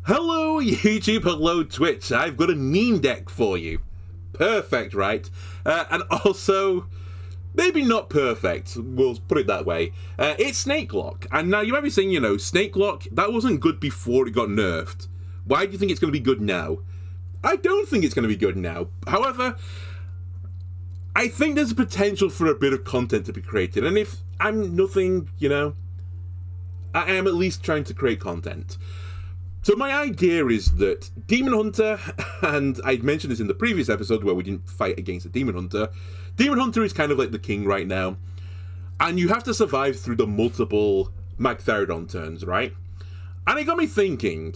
Hello YouTube, hello Twitch, I've got a meme deck for you. Perfect, right? And also, maybe not perfect, we'll put it that way. It's Snakelock, and now you might be saying, you know, Snakelock, that wasn't good before it got nerfed. Why do you think it's going to be good now? I don't think it's going to be good now. However, I think there's a potential for a bit of content to be created, and if I'm nothing, you know, I am at least trying to create content. So my idea is that Demon Hunter, and I'd mentioned this in the previous episode where we didn't fight against a Demon Hunter. Demon Hunter is kind of like the king right now, and you have to survive through the multiple Magtheridon turns, right? And it got me thinking,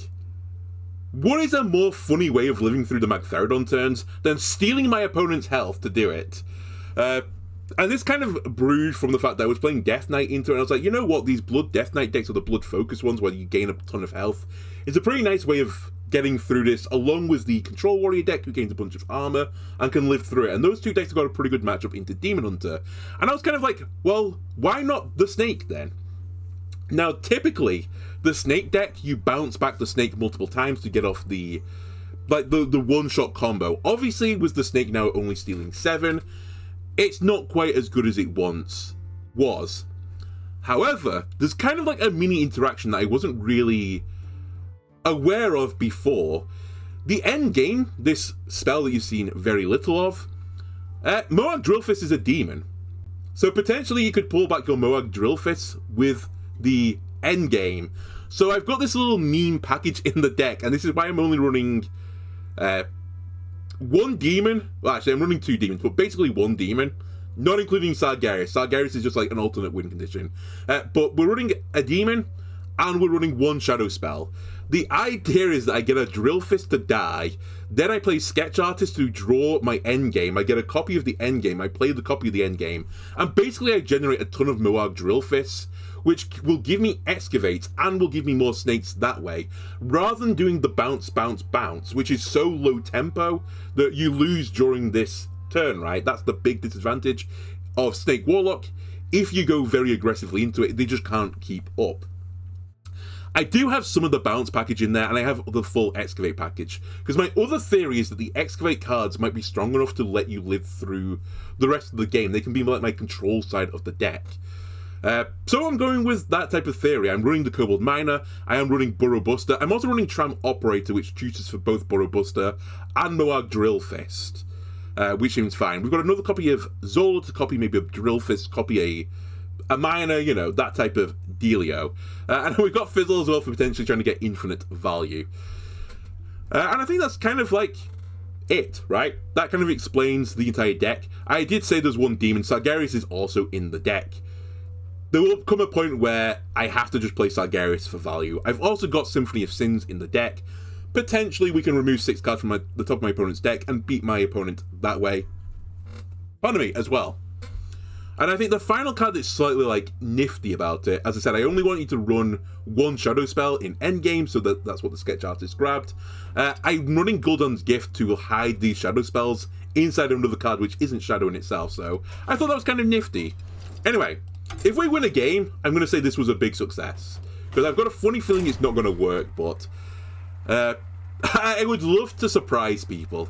what is a more funny way of living through the Magtheridon turns than stealing my opponent's health to do it? And this kind of brewed from the fact that I was playing Death Knight into it, and I was like, you know what, these Blood Death Knight decks are the Blood Focus ones where you gain a ton of health. It's a pretty nice way of getting through this, along with the Control Warrior deck, who gains a bunch of armor and can live through it. And those two decks have got a pretty good matchup into Demon Hunter. And I was kind of like, well, why not the Snake then? Now, typically, the Snake deck, you bounce back the Snake multiple times to get off the one-shot combo. Obviously, with the Snake now only stealing 7, it's not quite as good as it once was. However, there's kind of like a mini interaction that I wasn't really aware of before. The Endgame, this spell that you've seen very little of, Mo'arg Drillfists is a demon. So potentially you could pull back your Mo'arg Drillfists with the Endgame. So I've got this little meme package in the deck, and this is why I'm only running one demon. Well, actually, I'm running 2 demons, but basically 1 demon, not including Sargeras. Sargeras is just like an alternate win condition. But we're running a demon, and we're running 1 shadow spell. The idea is that I get a Drillfist to die, then I play Sketch Artist to draw my endgame. I get a copy of the endgame, I play the copy of the endgame, and basically I generate a ton of Mo'arg Drillfists, which will give me excavates and will give me more snakes that way, rather than doing the bounce, bounce, bounce, which is so low tempo that you lose during this turn, right? That's the big disadvantage of Snake Warlock. If you go very aggressively into it, they just can't keep up. I do have some of the bounce package in there, and I have the full excavate package, because my other theory is that the excavate cards might be strong enough to let you live through the rest of the game. They can be like my control side of the deck. So I'm going with that type of theory. I'm running the Kobold Miner, I am running Burrow Buster, I'm also running Tram Operator, which tutors for both Burrow Buster and Mo'arg Drillfist, which seems fine. We've got another copy of Zola to copy maybe a Drillfist, copy a miner, you know, that type of dealio. And we've got Fizzle as well for potentially trying to get infinite value. And I think that's kind of like it, right? That kind of explains the entire deck. I did say there's 1 demon. Sargeras is also in the deck. There will come a point where I have to just play Sargeras for value. I've also got Symphony of Sins in the deck. Potentially we can remove 6 cards from the top of my opponent's deck and beat my opponent that way. Pardon me, as well. And I think the final card that's slightly, like, nifty about it, as I said, I only want you to run 1 shadow spell in endgame, so that's what the Sketch Artist grabbed. I'm running Gul'dan's Gift to hide these shadow spells inside another card which isn't shadow in itself, so I thought that was kind of nifty. Anyway, if we win a game, I'm going to say this was a big success, because I've got a funny feeling it's not going to work, but I would love to surprise people.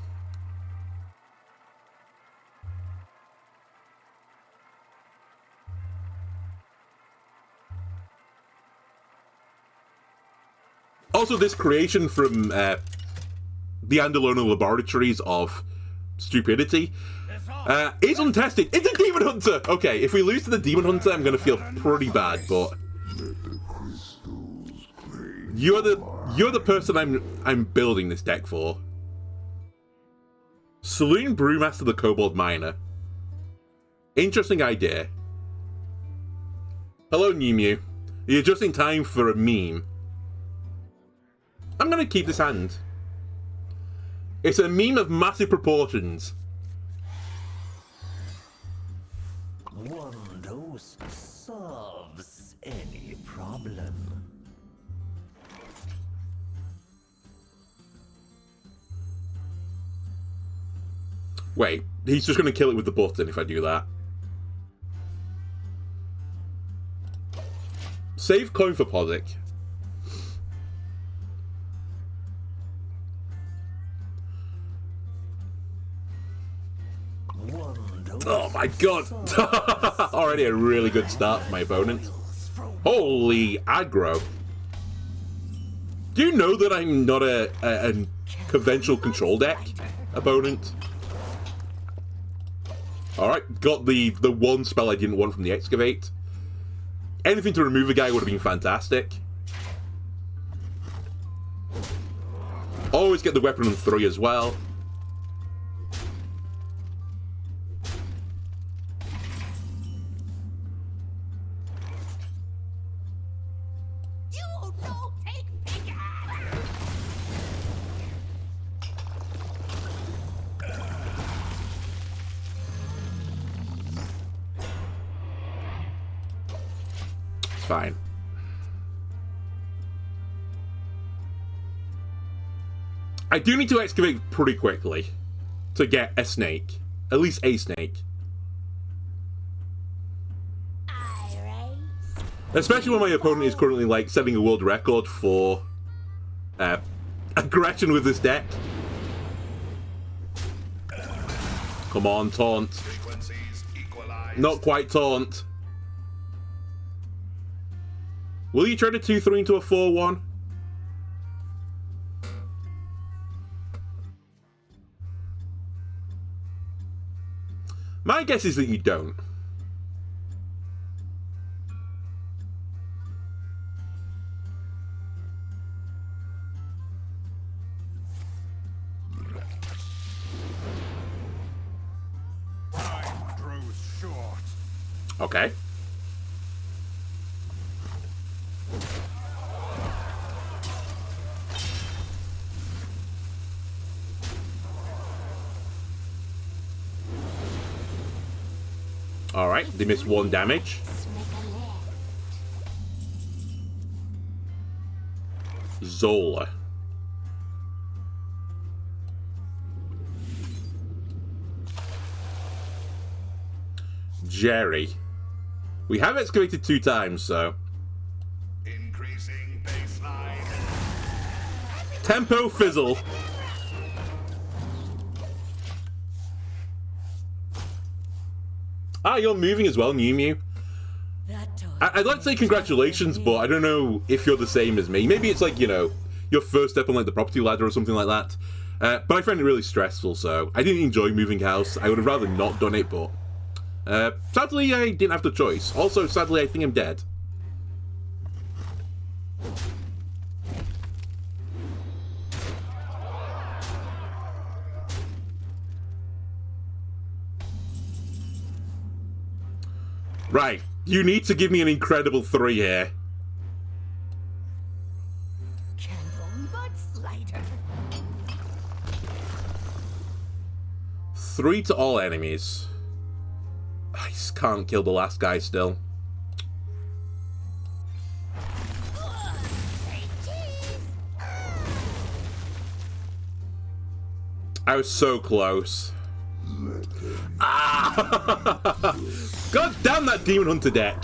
Also, this creation from the Andalona Laboratories of Stupidity is untested. It's a Demon Hunter! Okay, if we lose to the Demon Hunter, I'm going to feel pretty bad, but you're the person I'm building this deck for. Saloon Brewmaster the Kobold Miner. Interesting idea. Hello, Mew. You're just in time for a meme. I'm going to keep this hand. It's a meme of massive proportions. One dose solves any problem. Wait, he's just going to kill it with the button if I do that. Save coin for Pozic. Oh my god! Already a really good start for my opponent. Holy aggro. Do you know that I'm not a conventional control deck opponent? Alright, got the one spell I didn't want from the excavate. Anything to remove a guy would have been fantastic. Always get the weapon on 3 as well. Fine. I do need to excavate pretty quickly to get a snake. At least a snake. Especially when my opponent is currently like setting a world record for aggression with this deck. Come on, taunt. Not quite taunt. Will you turn a 2-3 into a 4-1? My guess is that you don't. Time grows short. Okay. Alright, they missed 1 damage. Zola. Jerry. We have excavated 2 times, so. Increasing baseline. Tempo fizzle. Ah, you're moving as well, Mew Mew. I'd like to say congratulations, but I don't know if you're the same as me. Maybe it's like, you know, your first step on like the property ladder or something like that. But I find it really stressful, so I didn't enjoy moving house. I would have rather not done it, but sadly I didn't have the choice. Also, sadly, I think I'm dead. Right, you need to give me an incredible 3 here. Three to all enemies. I just can't kill the last guy still. I was so close. Ah! God damn that Demon Hunter deck!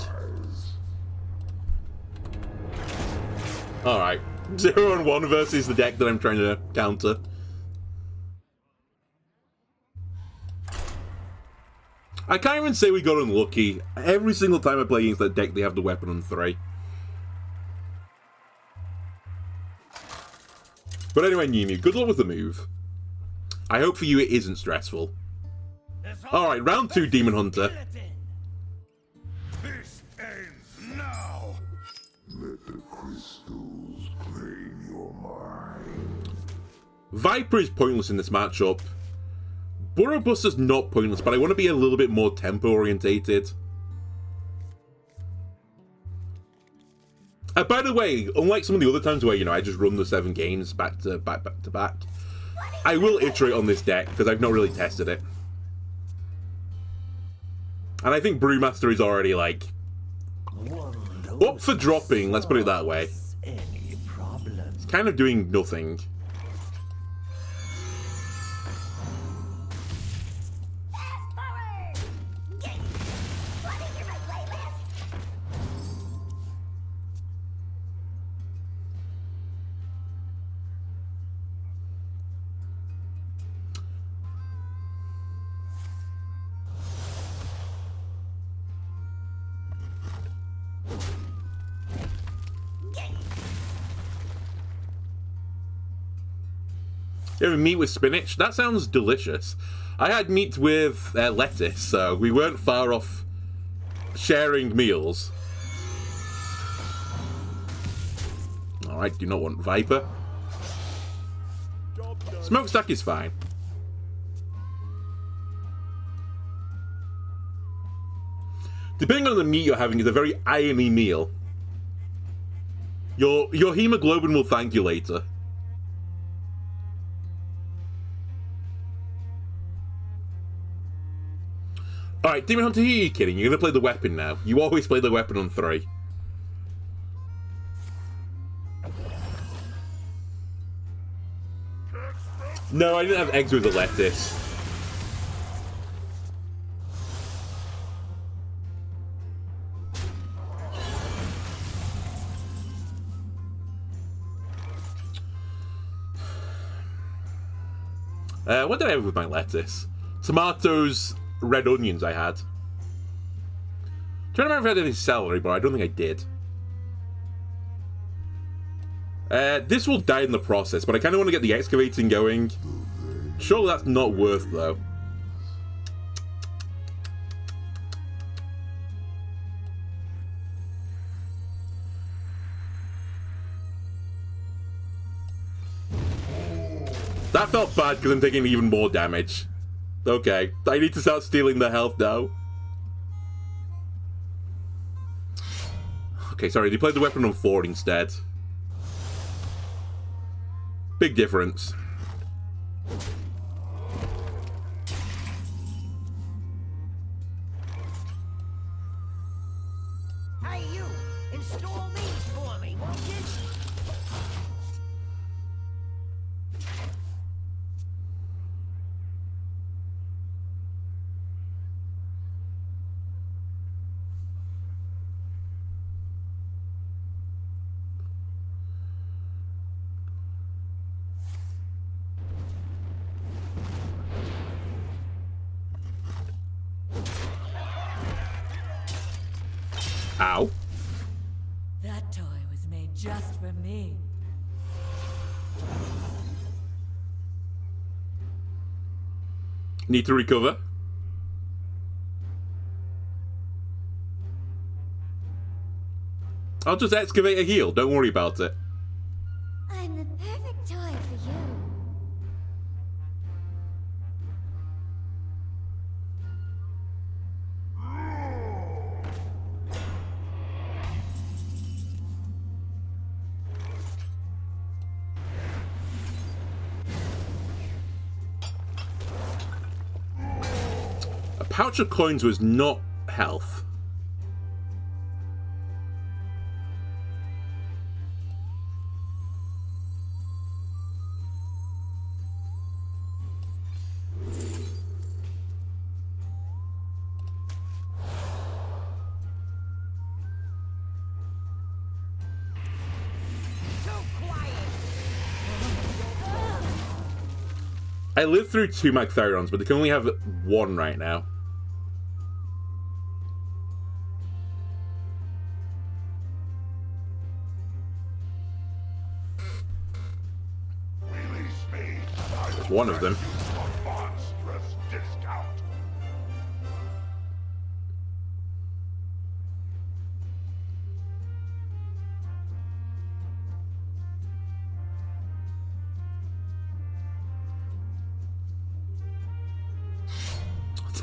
Alright. 0-1 versus the deck that I'm trying to counter. I can't even say we got unlucky. Every single time I play against that deck, they have the weapon on 3. But anyway, Mew, good luck with the move. I hope for you it isn't stressful. Alright, round 2, Demon Hunter. This ends now. Let the crystals claim your mind. Viper is pointless in this matchup. Burrow Buster's not pointless, but I want to be a little bit more tempo orientated. By the way, unlike some of the other times where, you know, I just run the 7 games back to back, I will iterate on this deck because I've not really tested it. And I think Brewmaster is already, like, up for dropping, let's put it that way. It's kind of doing nothing. Yeah, meat with spinach. That sounds delicious. I had meat with lettuce, so we weren't far off sharing meals. Alright, do not want Viper. Smokestack is fine. Depending on the meat you're having, it's a very irony meal. Your hemoglobin will thank you later. Alright, Demon Hunter, who are you kidding? You're gonna play the weapon now. You always play the weapon on 3. No, I didn't have eggs with the lettuce. What did I have with my lettuce? Tomatoes, red onions I had. Trying to remember if I had any celery, but I don't think I did. This will die in the process, but I kind of want to get the excavating going. Surely that's not worth, though. That felt bad because I'm taking even more damage. Okay, I need to start stealing the health now. Okay, sorry, they played the weapon on 4 instead. Big difference. Hey, you! Install these for me, won't you? Ow. That toy was made just for me. Need to recover. I'll just excavate a heal, don't worry about it. I'm the perfect toy for you. A pouch of coins was not health. I lived through 2 Magtheridons, but they can only have 1 right now. That's one of them.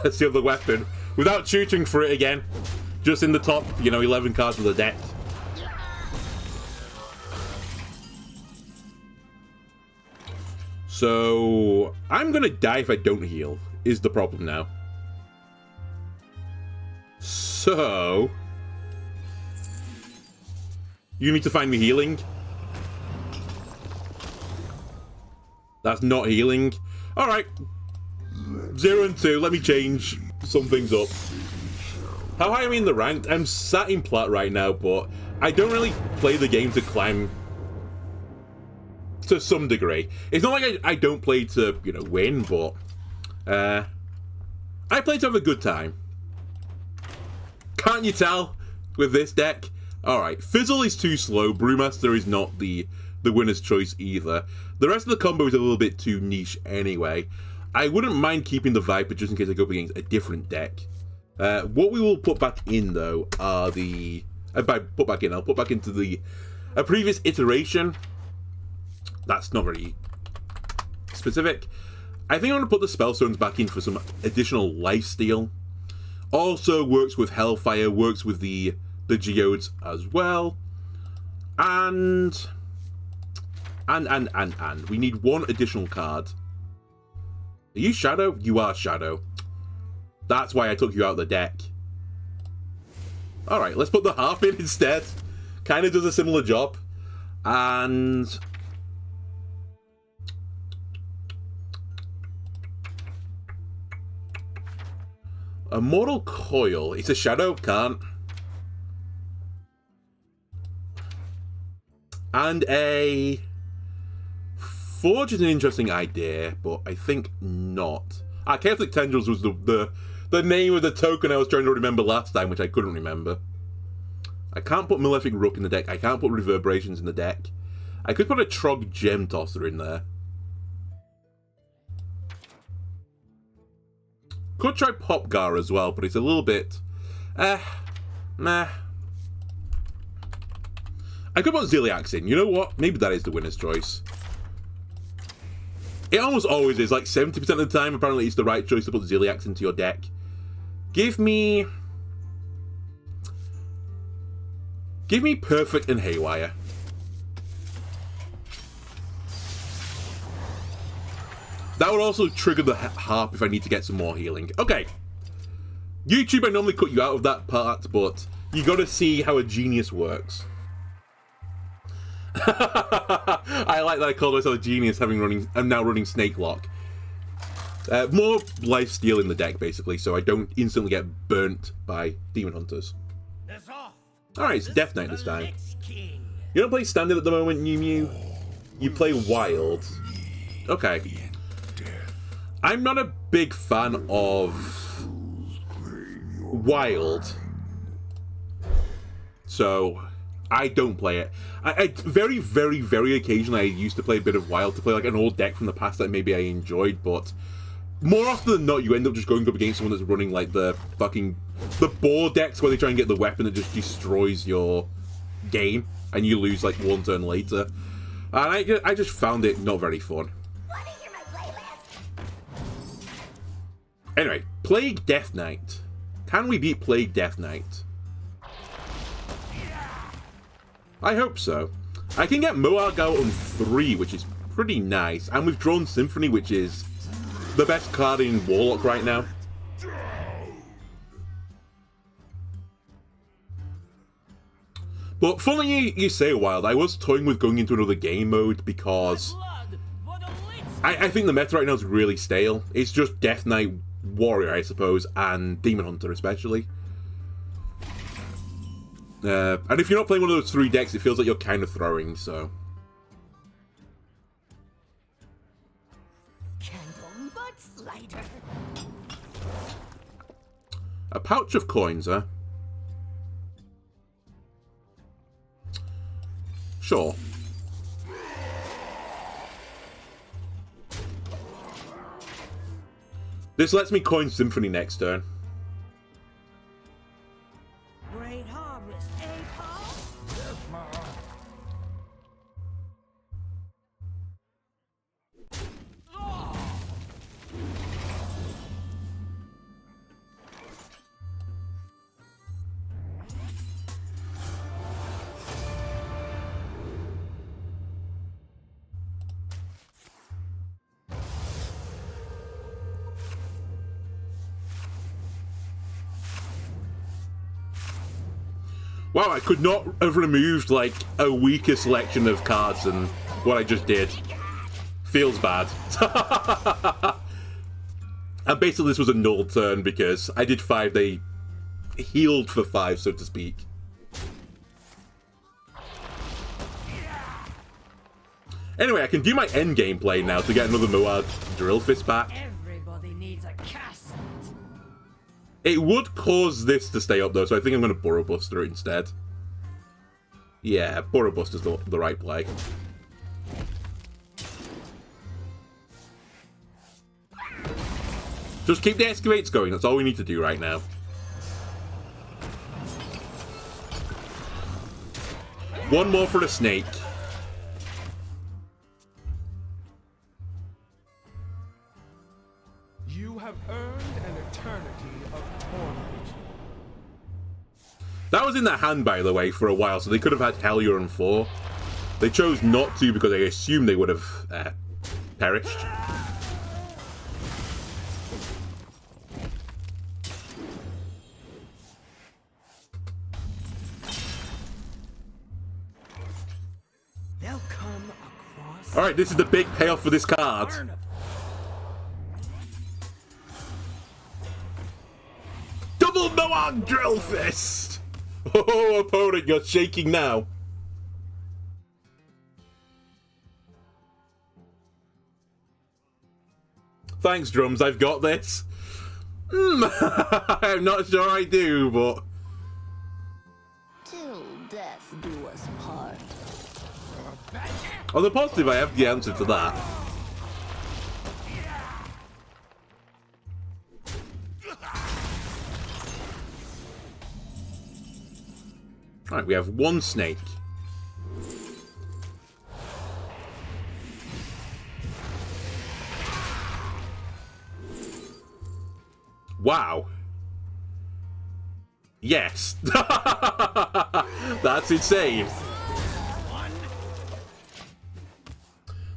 That's the other weapon. Without shooting for it again. Just in the top, 11 cards of the deck. So, I'm gonna die if I don't heal, is the problem now. So... you need to find me healing. That's not healing. Alright. 0 and 2, let me change some things up. How high am I in the ranked? I'm sat in plat right now, but I don't really play the game to climb to some degree. It's not like I don't play to, win, but I play to have a good time. Can't you tell with this deck? Alright, Fizzle is too slow, Brewmaster is not the the winner's choice either. The rest of the combo is a little bit too niche anyway. I wouldn't mind keeping the Viper just in case I go up against a different deck. What we will put back in, though, are the... by put back in, I'll put back into the a previous iteration. That's not very specific. I think I'm going to put the Spellstones back in for some additional lifesteal. Also works with Hellfire, works with the Geodes as well. And we need one additional card. Are you Shadow? You are Shadow. That's why I took you out of the deck. Alright, let's put the Harp in instead. Kind of does a similar job. And... a Mortal Coil. It's a Shadow, can't. And a... Forge is an interesting idea, but I think not. Chaotic Tendrils was the name of the token I was trying to remember last time, which I couldn't remember. I can't put Malefic Rook in the deck. I can't put Reverberations in the deck. I could put a Trog Gem Tosser in there. Could try Popgar as well, but it's a little bit... meh. I could put Ziliax in. You know what? Maybe that is the winner's choice. It almost always is. Like 70% of the time, apparently it's the right choice to put Ziliax into your deck. Give me Perfect and Haywire. That would also trigger the Harp if I need to get some more healing. Okay. YouTube, I normally cut you out of that part, but you gotta see how a genius works. I like that I called myself a genius I'm now running Snakelock. More lifesteal in the deck, basically, so I don't instantly get burnt by Demon Hunters. Alright, it's Death Knight this time. You don't play Standard at the moment, Mew? You play Wild. Okay. I'm not a big fan of Wild, so I don't play it. I very, very, very occasionally I used to play a bit of Wild to play like an old deck from the past that maybe I enjoyed, but more often than not you end up just going up against someone that's running like the boar decks where they try and get the weapon that just destroys your game and you lose like one turn later. And I just found it not very fun. Anyway, Plague Death Knight. Can we beat Plague Death Knight? I hope so. I can get Mo'arg out on 3, which is pretty nice. And we've drawn Symphony, which is the best card in Warlock right now. But funny you say Wild, I was toying with going into another game mode because I think the meta right now is really stale. It's just Death Knight, Warrior, I suppose, and Demon Hunter especially. And if you're not playing one of those 3 decks, it feels like you're kind of throwing, so... A pouch of coins, huh? Sure. This lets me coin Symphony next turn. Great harvest, eh, Paul? Yes, Ma. Wow, I could not have removed, like, a weaker selection of cards than what I just did. Feels bad. And basically this was a null turn because I did 5, they healed for 5, so to speak. Anyway, I can do my endgame play now to get another Mo'arg Drillfist back. Everybody needs a castle. It would cause this to stay up, though, so I think I'm going to Burrow Buster it instead. Yeah, Burrow Buster's the right play. Just keep the excavates going. That's all we need to do right now. One more for the snake. You have earned an eternity of torment. That was in their hand, by the way, for a while, so they could have had Hellier on 4. They chose not to because I assumed they would have perished. They'll come across. Alright, this is the big payoff for this card. Double Mo'arg Drillfist! Oh, opponent, you're shaking now. Thanks, drums, I've got this. I'm not sure I do, but... Till death do us part. On the positive, I have the answer to that. Alright, we have one snake. Wow. Yes. That's insane.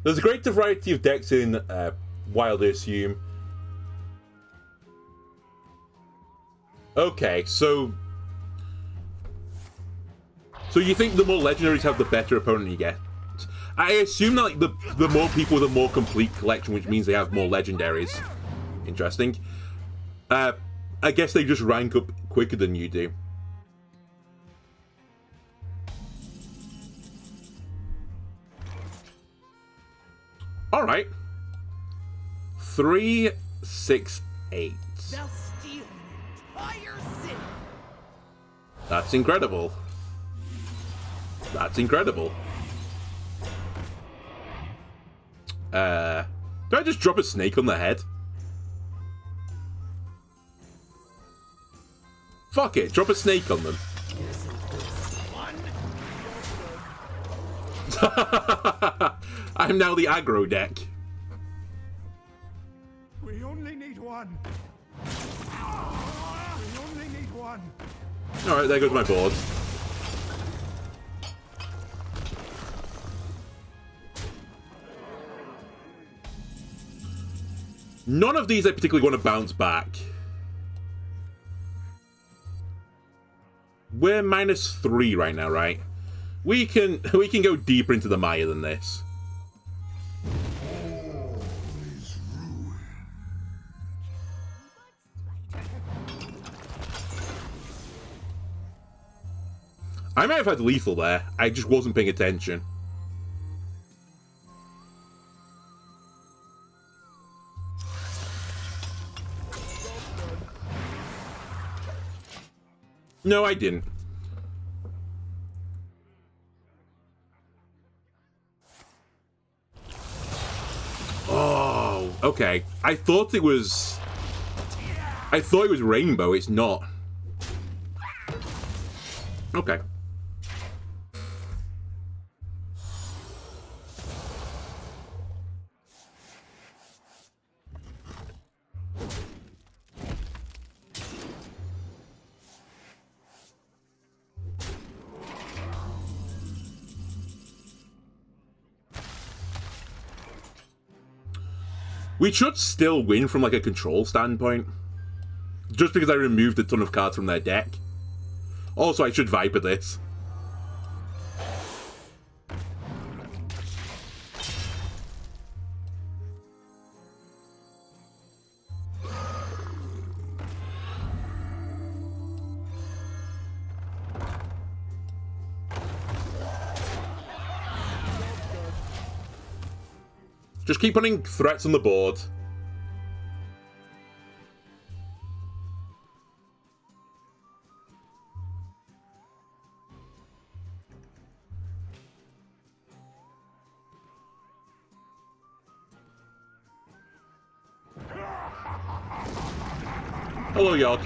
There's a greater variety of decks in Wild, I assume. Okay, so you think the more legendaries have, the better opponent you get? I assume that like the more people with a more complete collection, which means they have more legendaries. Interesting. I guess they just rank up quicker than you do. All right. 3, 6, 8. They'll steal an entire city. That's incredible. That's incredible. Do I just drop a snake on the head? Fuck it, drop a snake on them. I'm now the aggro deck. We only need one. We only need one. Alright, there goes my board. None of these I particularly want to bounce back. We're -3 right now, right? We can go deeper into the mire than this. I might have had lethal there. I just wasn't paying attention. No, I didn't. Oh, okay. I thought it was rainbow. It's not. Okay. We should still win from like a control standpoint. Just because I removed a ton of cards from their deck. Also, I should Viper this. Just keep putting threats on the board. Hello, York.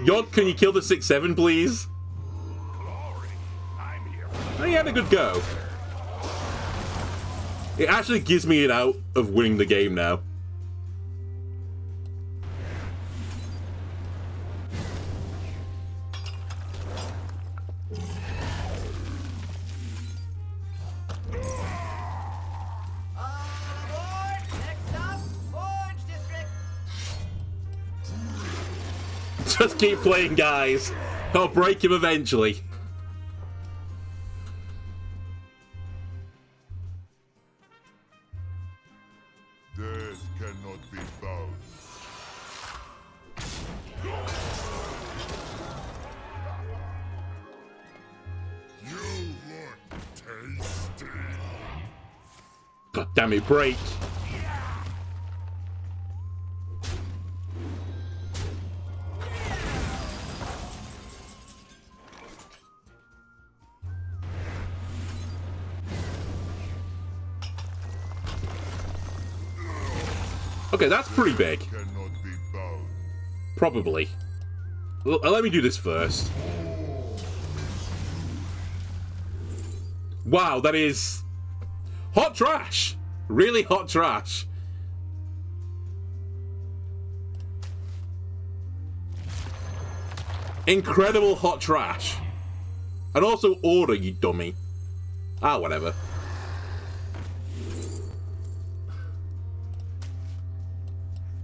York, can you kill the 6/7, please? Oh, he had a good go. It actually gives me an out of winning the game now. Just keep playing, guys. I'll break him eventually. Death cannot be bound. You look tasty. God damn it, break. Okay, that's pretty big. Cannot be bound. Probably. Well, let me do this first. Wow, that is hot trash. Really hot trash. Incredible hot trash. And also order, you dummy. Ah, whatever.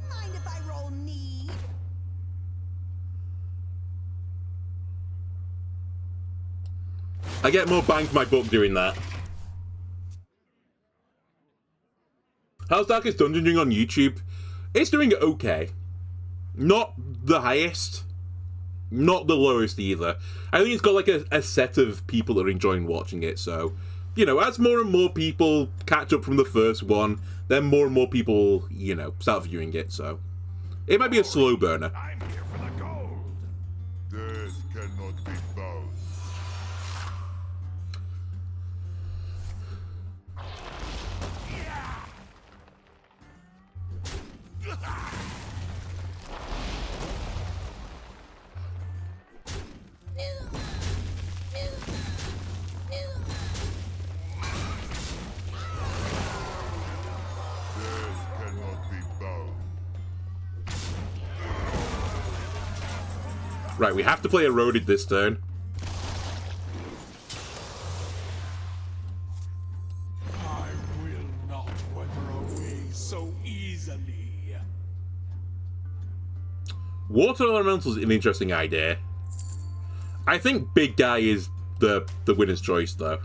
Mind if I roll need? I get more bang for my buck doing that. How's Darkest Dungeon doing on YouTube? It's doing okay. Not the highest. Not the lowest either. I think it's got like a set of people that are enjoying watching it, so, you know, as more and more people catch up from the first one, then more and more people, you know, start viewing it, so. It might be a slow burner. I'm here for the gold. Death cannot be bound. Death cannot be bound. Right, we have to play Eroded this turn. I will not wither away so easily. Water Elemental is an interesting idea. I think Big Guy is the winner's choice, though.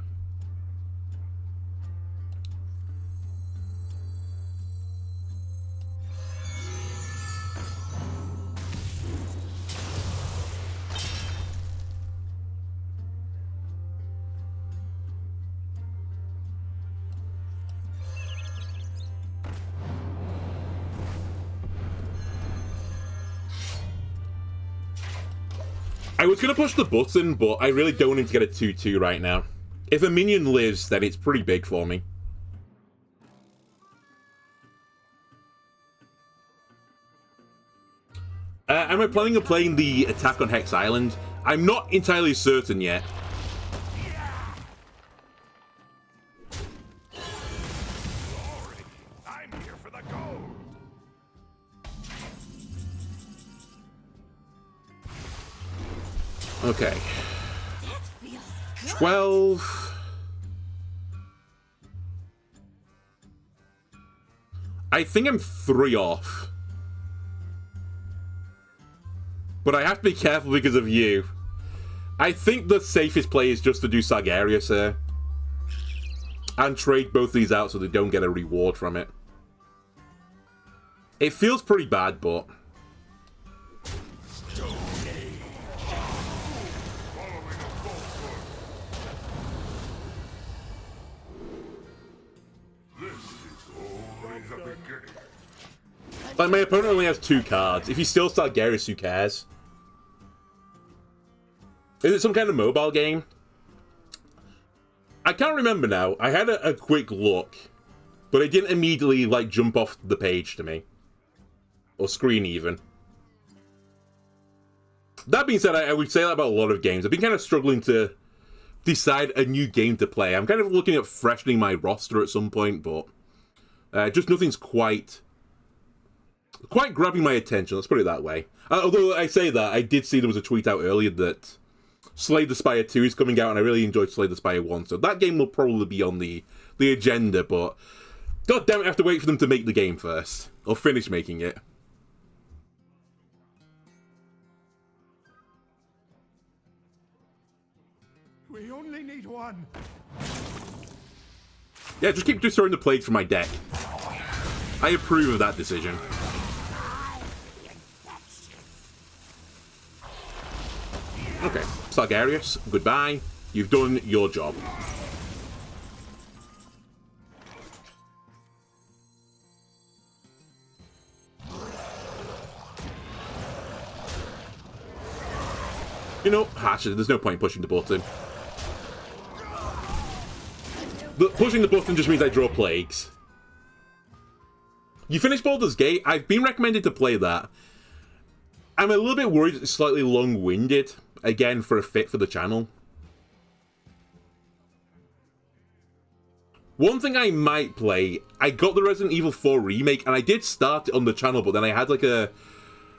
I was going to push the button, but I really don't need to get a 2-2 right now. If a minion lives, then it's pretty big for me. Am I planning on playing the attack on Hex Island? I'm not entirely certain yet. I'm here for the gold. Okay. 12. I think I'm 3 off. But I have to be careful because of you. I think the safest play is just to do Sargarius here. And trade both these out so they don't get a reward from it. It feels pretty bad, but... Like, my opponent only has 2 cards. If you still start Garrus, who cares? Is it some kind of mobile game? I can't remember now. I had a quick look, but it didn't immediately, like, jump off the page to me. Or screen, even. That being said, I would say that about a lot of games. I've been kind of struggling to decide a new game to play. I'm kind of looking at freshening my roster at some point, but just nothing's quite grabbing my attention, let's put it that way. Although I say that, I did see there was a tweet out earlier that Slay the Spire 2 is coming out, and I really enjoyed Slay the Spire 1, so that game will probably be on the agenda, but god damn it, I have to wait for them to make the game first, or finish making it. We only need one. Yeah, just keep destroying the plagues from my deck. I approve of that decision. Okay, Sargarius, goodbye. You've done your job. You know, actually, there's no point in pushing the button. Pushing the button just means I draw plagues. You finished Baldur's Gate? I've been recommended to play that. I'm a little bit worried it's slightly long-winded, again, for a fit for the channel. One thing I might play, I got the Resident Evil 4 remake, and I did start it on the channel, but then I had like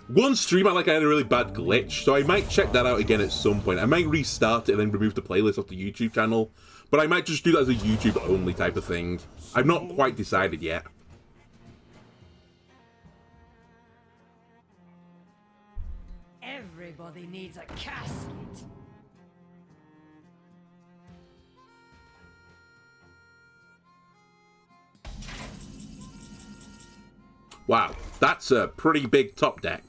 one stream, I had a really bad glitch, so I might check that out again at some point. I might restart it and then remove the playlist off the YouTube channel, but I might just do that as a YouTube-only type of thing. I've not quite decided yet. Everybody needs a casket. Wow, that's a pretty big top deck.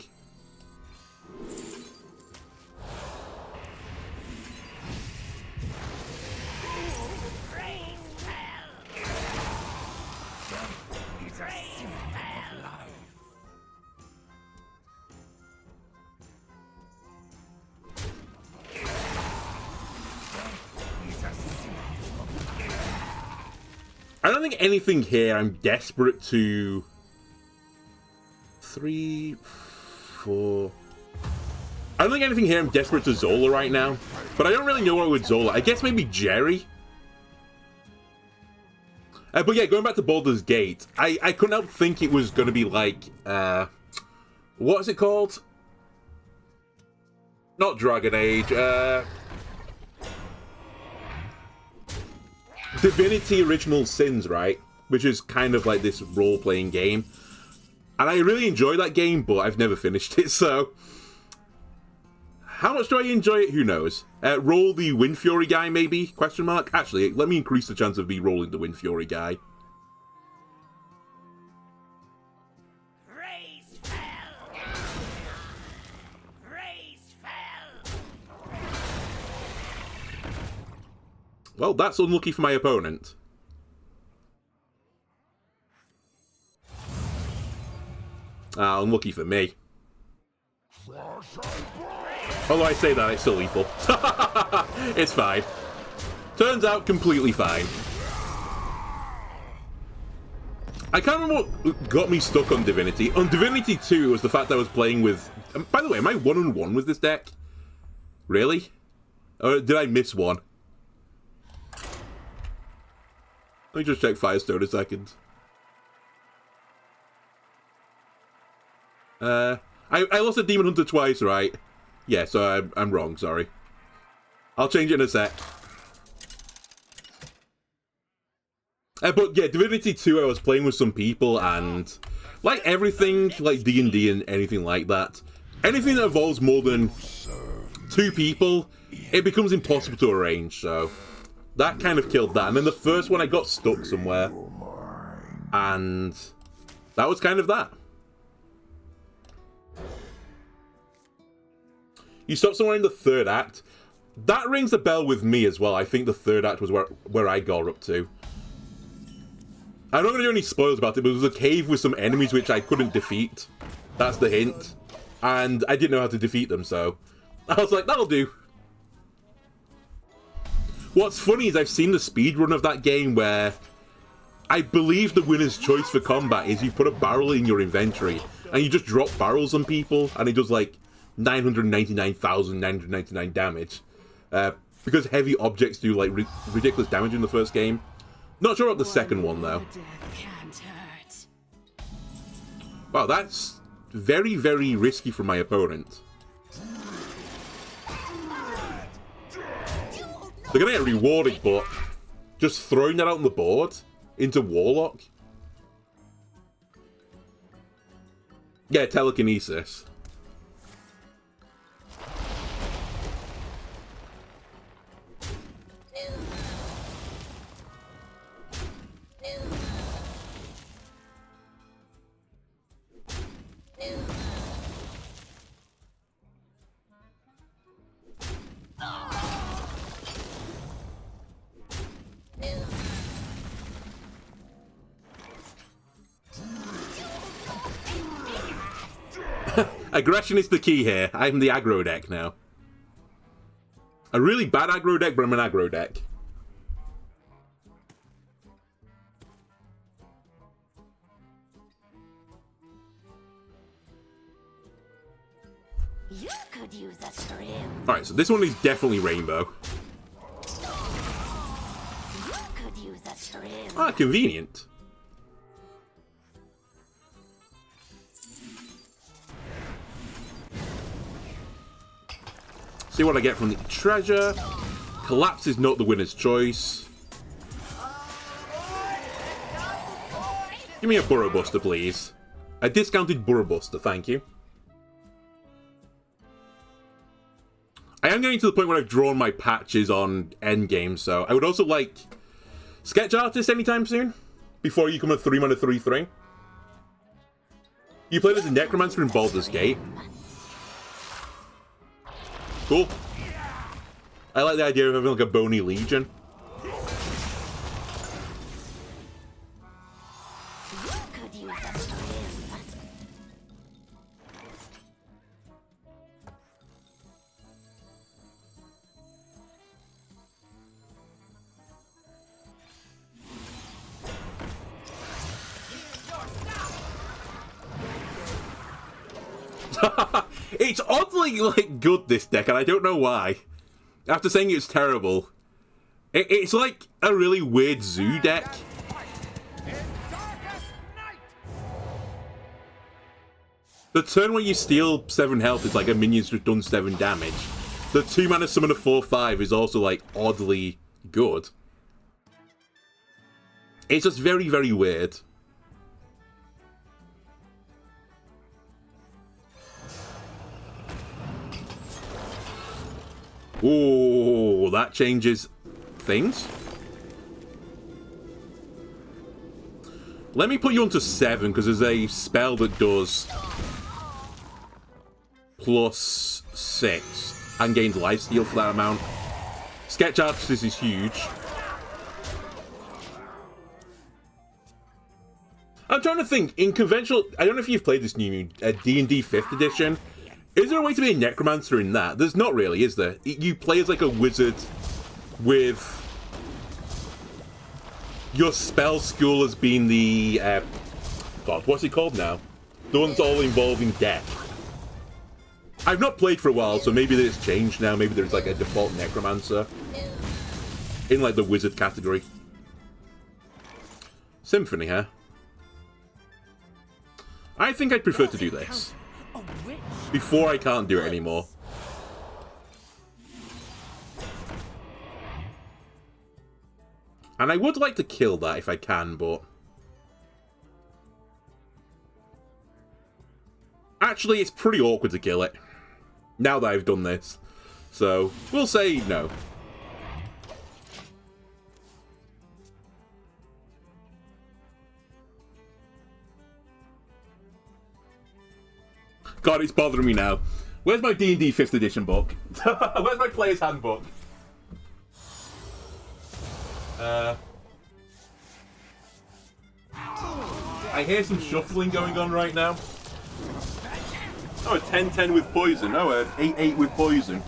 I don't think anything here I'm desperate to... 3, 4... I don't think anything here I'm desperate to Zola right now. But I don't really know what with Zola. I guess maybe Jerry? But yeah, going back to Baldur's Gate, I couldn't help think it was going to be like... what is it called? Not Dragon Age, Divinity Original Sins, right? Which is kind of like this role-playing game. And I really enjoy that game, but I've never finished it, so... How much do I enjoy it? Who knows? Roll the Wind Fury guy, maybe? Question mark? Actually, let me increase the chance of me rolling the Wind Fury guy. Raise fell. Raise fell. Well, that's unlucky for my opponent. Unlucky for me. Although I say that, it's still lethal. It's fine. Turns out completely fine. I can't remember what got me stuck on Divinity. On Divinity 2, it was the fact that I was playing with... By the way, am I 1-on-1 with this deck? Really? Or did I miss one? Let me just check Firestone a second. I lost a Demon Hunter twice, right? Yeah, so I'm wrong, sorry. I'll change it in a sec. But yeah, Divinity 2, I was playing with some people, and like everything, like D&D and anything like that, anything that involves more than 2 people, it becomes impossible to arrange, so that kind of killed that. And then the first one, I got stuck somewhere, and that was kind of that. You stop somewhere in the 3rd act. That rings a bell with me as well. I think the 3rd act was where I got up to. I'm not going to do any spoilers about it, but it was a cave with some enemies which I couldn't defeat. That's the hint. And I didn't know how to defeat them, so I was like, that'll do. What's funny is I've seen the speedrun of that game where I believe the winner's choice for combat is you put a barrel in your inventory and you just drop barrels on people and it does like 999,999 damage. Because heavy objects do like ridiculous damage in the first game. Not sure about the second one though. Wow, that's very, very risky for my opponent. They're gonna get rewarded, but just throwing that out on the board into Warlock? Yeah, telekinesis. Aggression is the key here. I'm the aggro deck now. A really bad aggro deck, but I'm an aggro deck. You could use a trim. Alright, so this one is definitely rainbow. You could use a trim. Ah, convenient. See what I get from the treasure. Collapse is not the winner's choice. Give me a Burrow Buster, please. A discounted Burrow Buster, thank you. I am getting to the point where I've drawn my patches on Endgame, so I would also like Sketch Artist anytime soon. Before you come a 3-mana 3/3. You played as a Necromancer in Baldur's Gate. Cool. I like the idea of having like a bony legion. You could use a trim. It's oddly like good, this deck, and I don't know why. After saying it's terrible, it's like a really weird zoo deck. The turn where you steal 7 health is like a minion's just done 7 damage. The 2-mana summon a 4/5 is also like oddly good. It's just very, very weird. Ooh, that changes things. Let me put you onto 7, because there's a spell that does +6 and gains lifesteal for that amount. Sketch Artist is huge. I'm trying to think, in conventional... I don't know if you've played this new D&D 5th edition. Is there a way to be a Necromancer in that? There's not really, is there? You play as like a wizard with your spell school as being the... God, what's it called now? The one's all involving death. I've not played for a while, so maybe it's changed now. Maybe there's like a default Necromancer in like the wizard category. Symphony, huh? I think I'd prefer to do this. Before I can't do it anymore. And I would like to kill that if I can, but... Actually, it's pretty awkward to kill it. Now that I've done this. So, we'll say no. God, it's bothering me now. Where's my D&D 5th edition book? Where's my player's handbook? I hear some shuffling going on right now. Oh, a 10-10 with poison. Oh, a 8-8 with poison.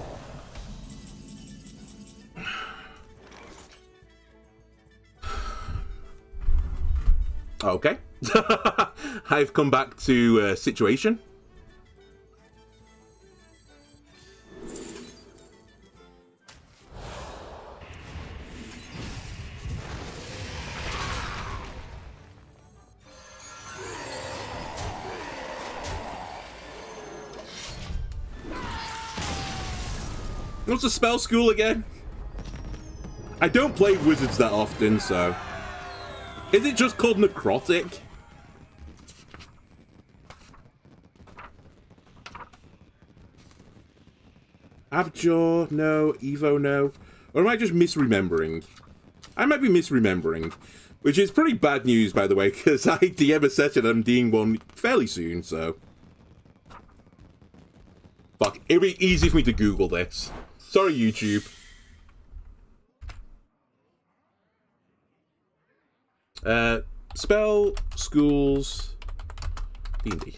Okay. I've come back to situation. What's the spell school again? I don't play wizards that often, so... Is it just called necrotic? Abjure, no. Evo, no. Or am I just misremembering? I might be misremembering. Which is pretty bad news, by the way, because I DM a session and I'm DMing one fairly soon, so... Fuck, it'd be easy for me to Google this. Sorry, YouTube. Spell, schools, D&D.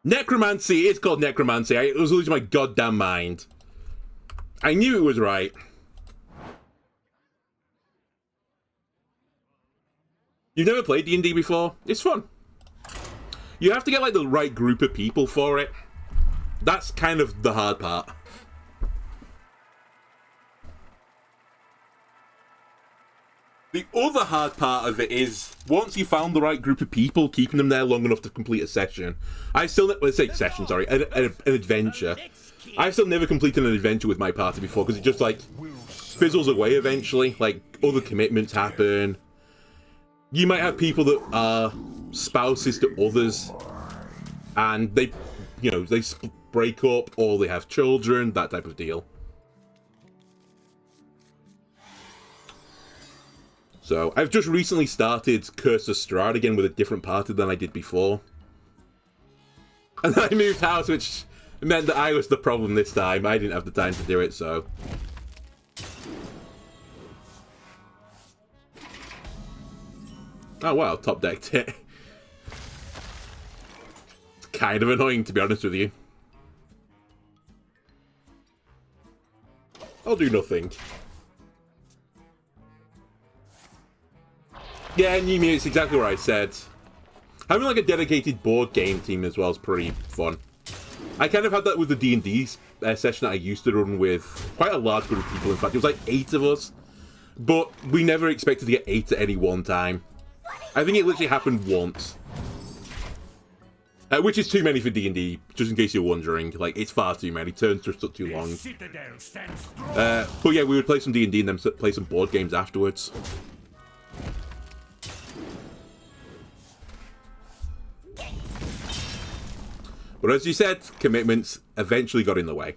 Necromancy! It's called necromancy. I was losing my goddamn mind. I knew it was right. You've never played D&D before? It's fun. You have to get, like, the right group of people for it. That's kind of the hard part. The other hard part of it is, once you found the right group of people, keeping them there long enough to complete a session. I still, let's say session, sorry, an adventure. I've still never completed an adventure with my party before, because it just, like, fizzles away eventually. Like, other commitments happen. You might have people that are spouses to others, and they, you know, they break up, or they have children, that type of deal. So, I've just recently started Curse of Strahd again with a different party than I did before. And then I moved house, which meant that I was the problem this time. I didn't have the time to do it, so... Oh wow, top decked it. It's kind of annoying, to be honest with you. I'll do nothing. Yeah, new me, it's exactly what I said. Having like a dedicated board game team as well is pretty fun. I kind of had that with the D&D session that I used to run with quite a large group of people. In fact, it was like 8 of us. But we never expected to get 8 at any one time. I think it literally happened once. Which is too many for D&D, just in case you're wondering. Like, it's far too many. Turns just took too long. But yeah, we would play some D&D and then play some board games afterwards. But as you said, commitments eventually got in the way.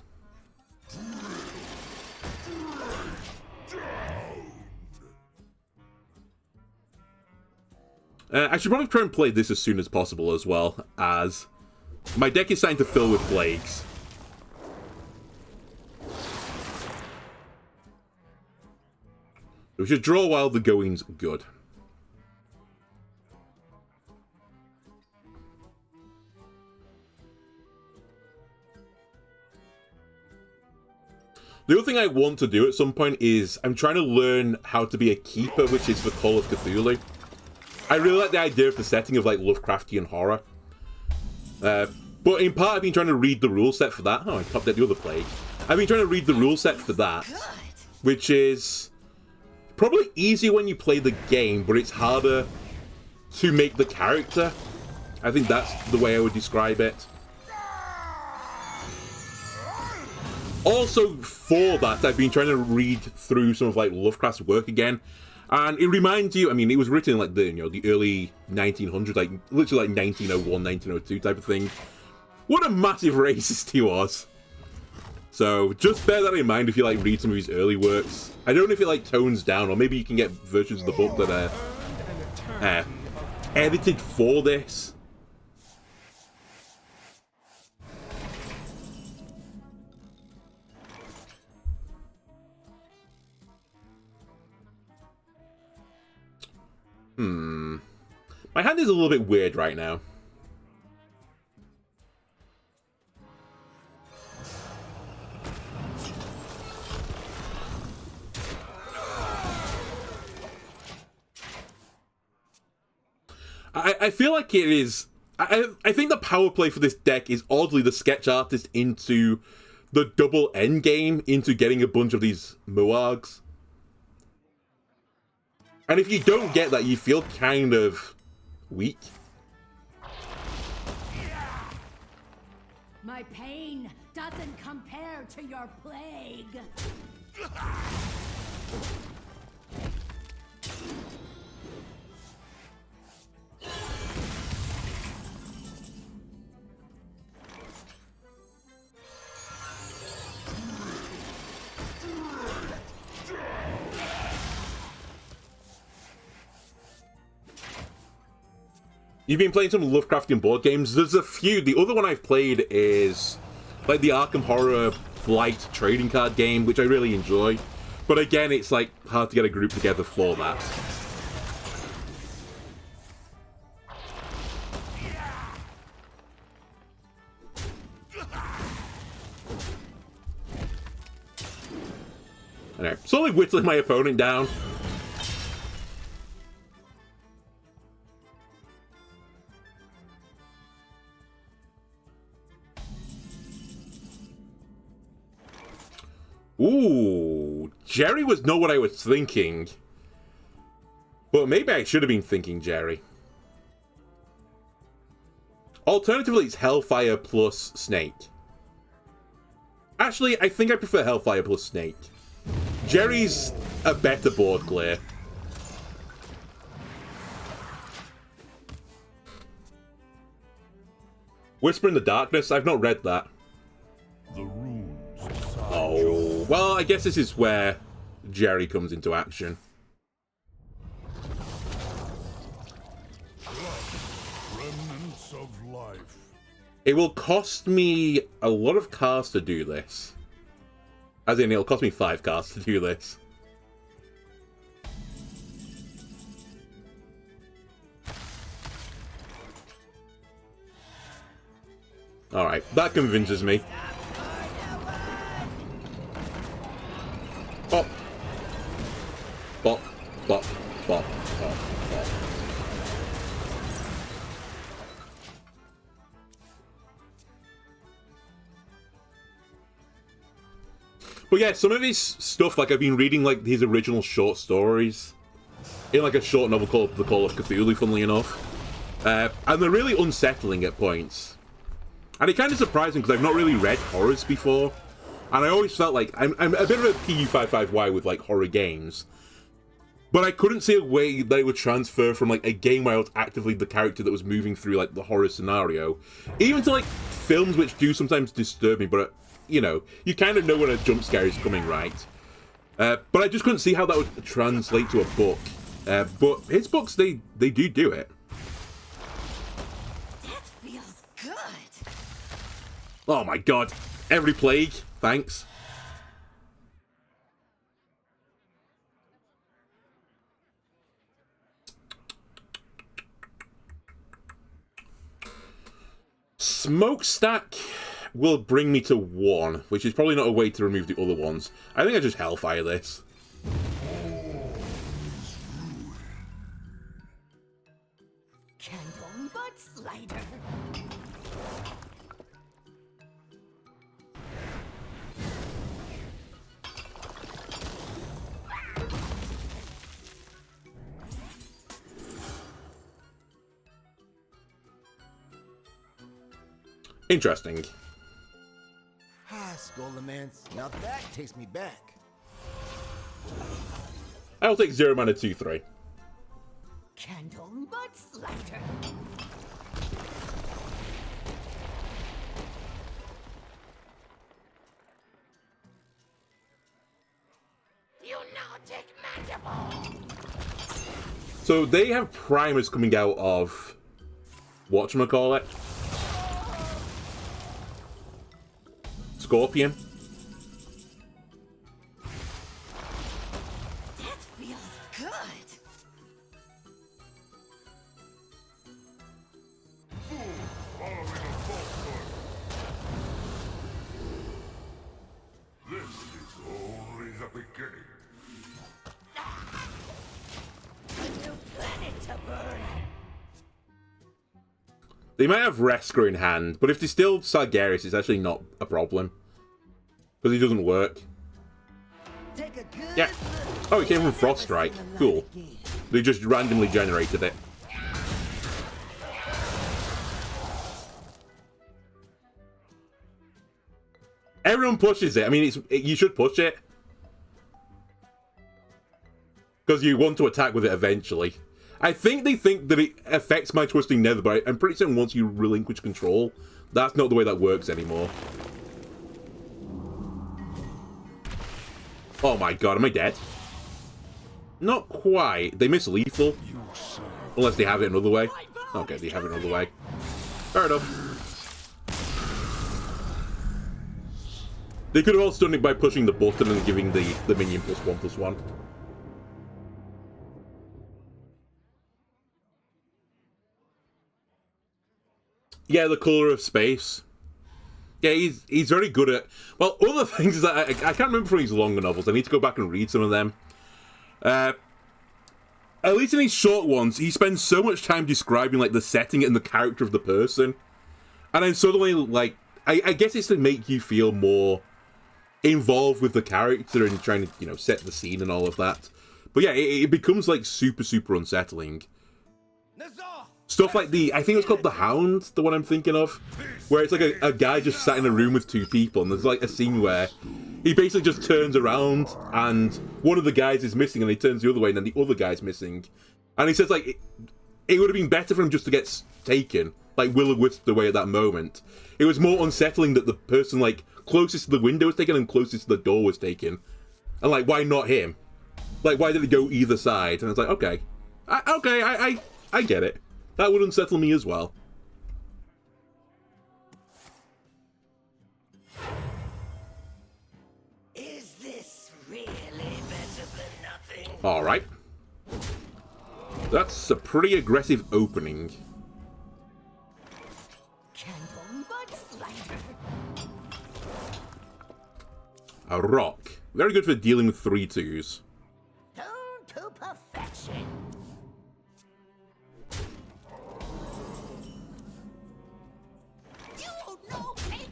I should probably try and play this as soon as possible as well, as my deck is starting to fill with plagues. We should draw while the going's good. The other thing I want to do at some point is I'm trying to learn how to be a keeper, which is for Call of Cthulhu. I really like the idea of the setting of like Lovecraftian horror. But in part I've been trying to read the rule set for that. Oh, I topped out the other plague. I've been trying to read the rule set for that, which is probably easier when you play the game, but it's harder to make the character. I think that's the way I would describe it. Also, for that, I've been trying to read through some of like Lovecraft's work again, and it reminds you. I mean, it was written in like the the early 1900s, like literally like 1901, 1902 type of thing. What a massive racist he was. So just bear that in mind if you like read some of his early works. I don't know if it like tones down, or maybe you can get versions of the book that are edited for this. My hand is a little bit weird right now. I feel like it is... I think the power play for this deck is oddly the sketch artist into the double endgame, into getting a bunch of these Mo'args. And if you don't get that, you feel kind of weak. My pain doesn't compare to your plague. You've been playing some Lovecraftian board games. There's a few. The other one I've played is like the Arkham Horror Flight trading card game, which I really enjoy. But again, it's like hard to get a group together for that. Anyway, slowly whittling my opponent down. Ooh, Jerry was not what I was thinking. But maybe I should have been thinking Jerry. Alternatively, it's Hellfire plus Snake. Actually, I think I prefer Hellfire plus Snake. Jerry's a better board clear. Whisper in the Darkness? I've not read that. The runes. Oh, well, I guess this is where Jerry comes into action. Remnants of life. It will cost me a lot of cards to do this. As in, it'll cost me 5 cards to do this. Alright, that convinces me. Bop. Bop, bop, bop, bop, bop. But yeah, some of his stuff, like I've been reading like his original short stories in like a short novel called The Call of Cthulhu, funnily enough. And they're really unsettling at points. And it's kind of surprising because I've not really read horrors before. And I always felt like I'm a bit of a PU55Y with like horror games. But I couldn't see a way that it would transfer from like a game where I was actively the character that was moving through like the horror scenario, even to like films which do sometimes disturb me, but you know, you kind of know when a jump scare is coming, right? But I just couldn't see how that would translate to a book. But his books, they do it. That feels good. Oh my god. Every plague. Thanks. Smokestack will bring me to 1, which is probably not a way to remove the other ones. I think I just Hellfire this. Candle but slider. Interesting. Ah, Skullomance. Now that takes me back. I'll take 0 mana 2/3. Candle but slider. Lunatic mandible. So they have primers coming out of whatchamacallit? Scorpion. That feels good. Following a falsehood. This is only the beginning. A new planet to burn. They might have Resker in hand, but if they steal Sargeras, it's actually not a problem. Because he doesn't work. Take a good Yeah. Oh, it came from Frost Strike. Cool. They just randomly generated it. Everyone pushes it. I mean, you should push it. Because you want to attack with it eventually. I think they think that it affects my Twisting Nether, but I'm pretty certain once you relinquish control, that's not the way that works anymore. Oh my god, am I dead? Not quite. They miss lethal. Unless they have it another way. Okay, they have it another way. Fair enough. They could have also done it by pushing the button and giving the minion +1/+1. Yeah, the colour of space. Yeah, he's very good at... Well, other things that I can't remember from his longer novels. I need to go back and read some of them. At least in his short ones, he spends so much time describing like the setting and the character of the person. And then suddenly, like... I guess it's to make you feel more involved with the character and trying to, you know, set the scene and all of that. But yeah, it becomes like super, super unsettling. Stuff like I think it's called The Hound, the one I'm thinking of, where it's like a guy just sat in a room with two people, and there's like a scene where he basically just turns around and one of the guys is missing, and he turns the other way, and then the other guy's missing. And he says like, it would have been better for him just to get taken, like will-o-wisp away at that moment. It was more unsettling that the person like closest to the window was taken and closest to the door was taken. And like, why not him? Like, why did it go either side? And it's like, okay. I get it. That would unsettle me as well. Is this really better than nothing? Alright. That's a pretty aggressive opening. Candle mudslide. A rock. Very good for dealing with 3/2s. Down to perfection. You no pig.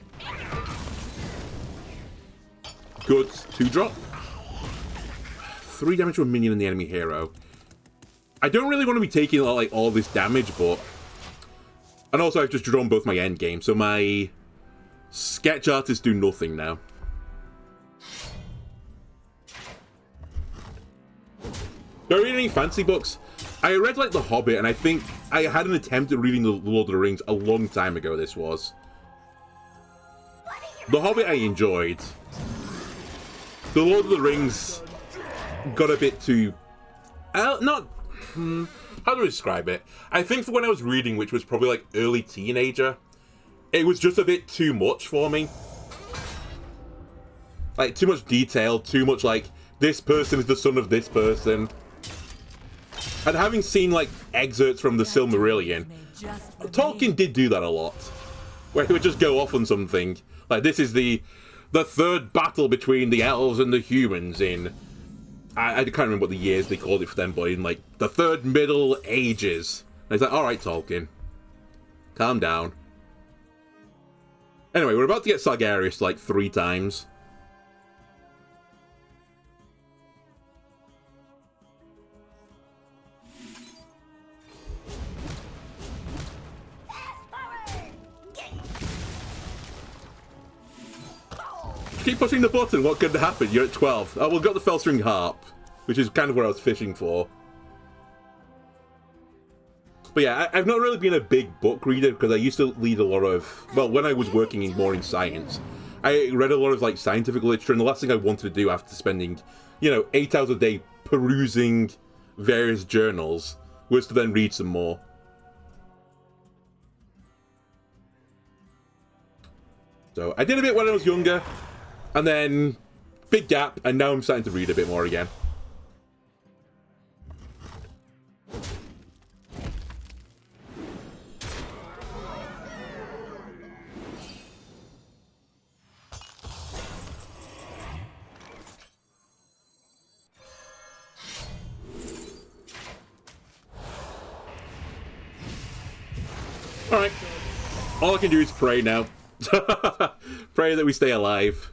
Good 2-drop. 3 damage to a minion and the enemy hero. I don't really want to be taking like all this damage, but... And also I've just drawn both my endgame, so my sketch artists do nothing now. Do I read any fancy books? I read like The Hobbit, and I think I had an attempt at reading The Lord of the Rings a long time ago, this was. The Hobbit I enjoyed. The Lord of the Rings got a bit too... how do I describe it? I think for when I was reading, which was probably like early teenager, it was just a bit too much for me. Like, too much detail, too much like, this person is the son of this person. And having seen like excerpts from the Silmarillion, Tolkien did do that a lot. Where he would just go off on something. Like, this is the third battle between the elves and the humans in... I can't remember what the years they called it for them, but in like the third Middle Ages. And it's like, alright, Tolkien. Calm down. Anyway, we're about to get Sargeras like 3 times. Keep pushing the button, what could happen? You're at 12. Oh, we've got the Felstring Harp, which is kind of what I was fishing for. But yeah, I've not really been a big book reader, because I used to read a lot of... Well, when I was working more in science, I read a lot of like scientific literature, and the last thing I wanted to do after spending, you know, 8 hours a day perusing various journals was to then read some more. So I did a bit when I was younger, and then big gap, and now I'm starting to read a bit more again. Alright. All I can do is pray now. Pray that we stay alive.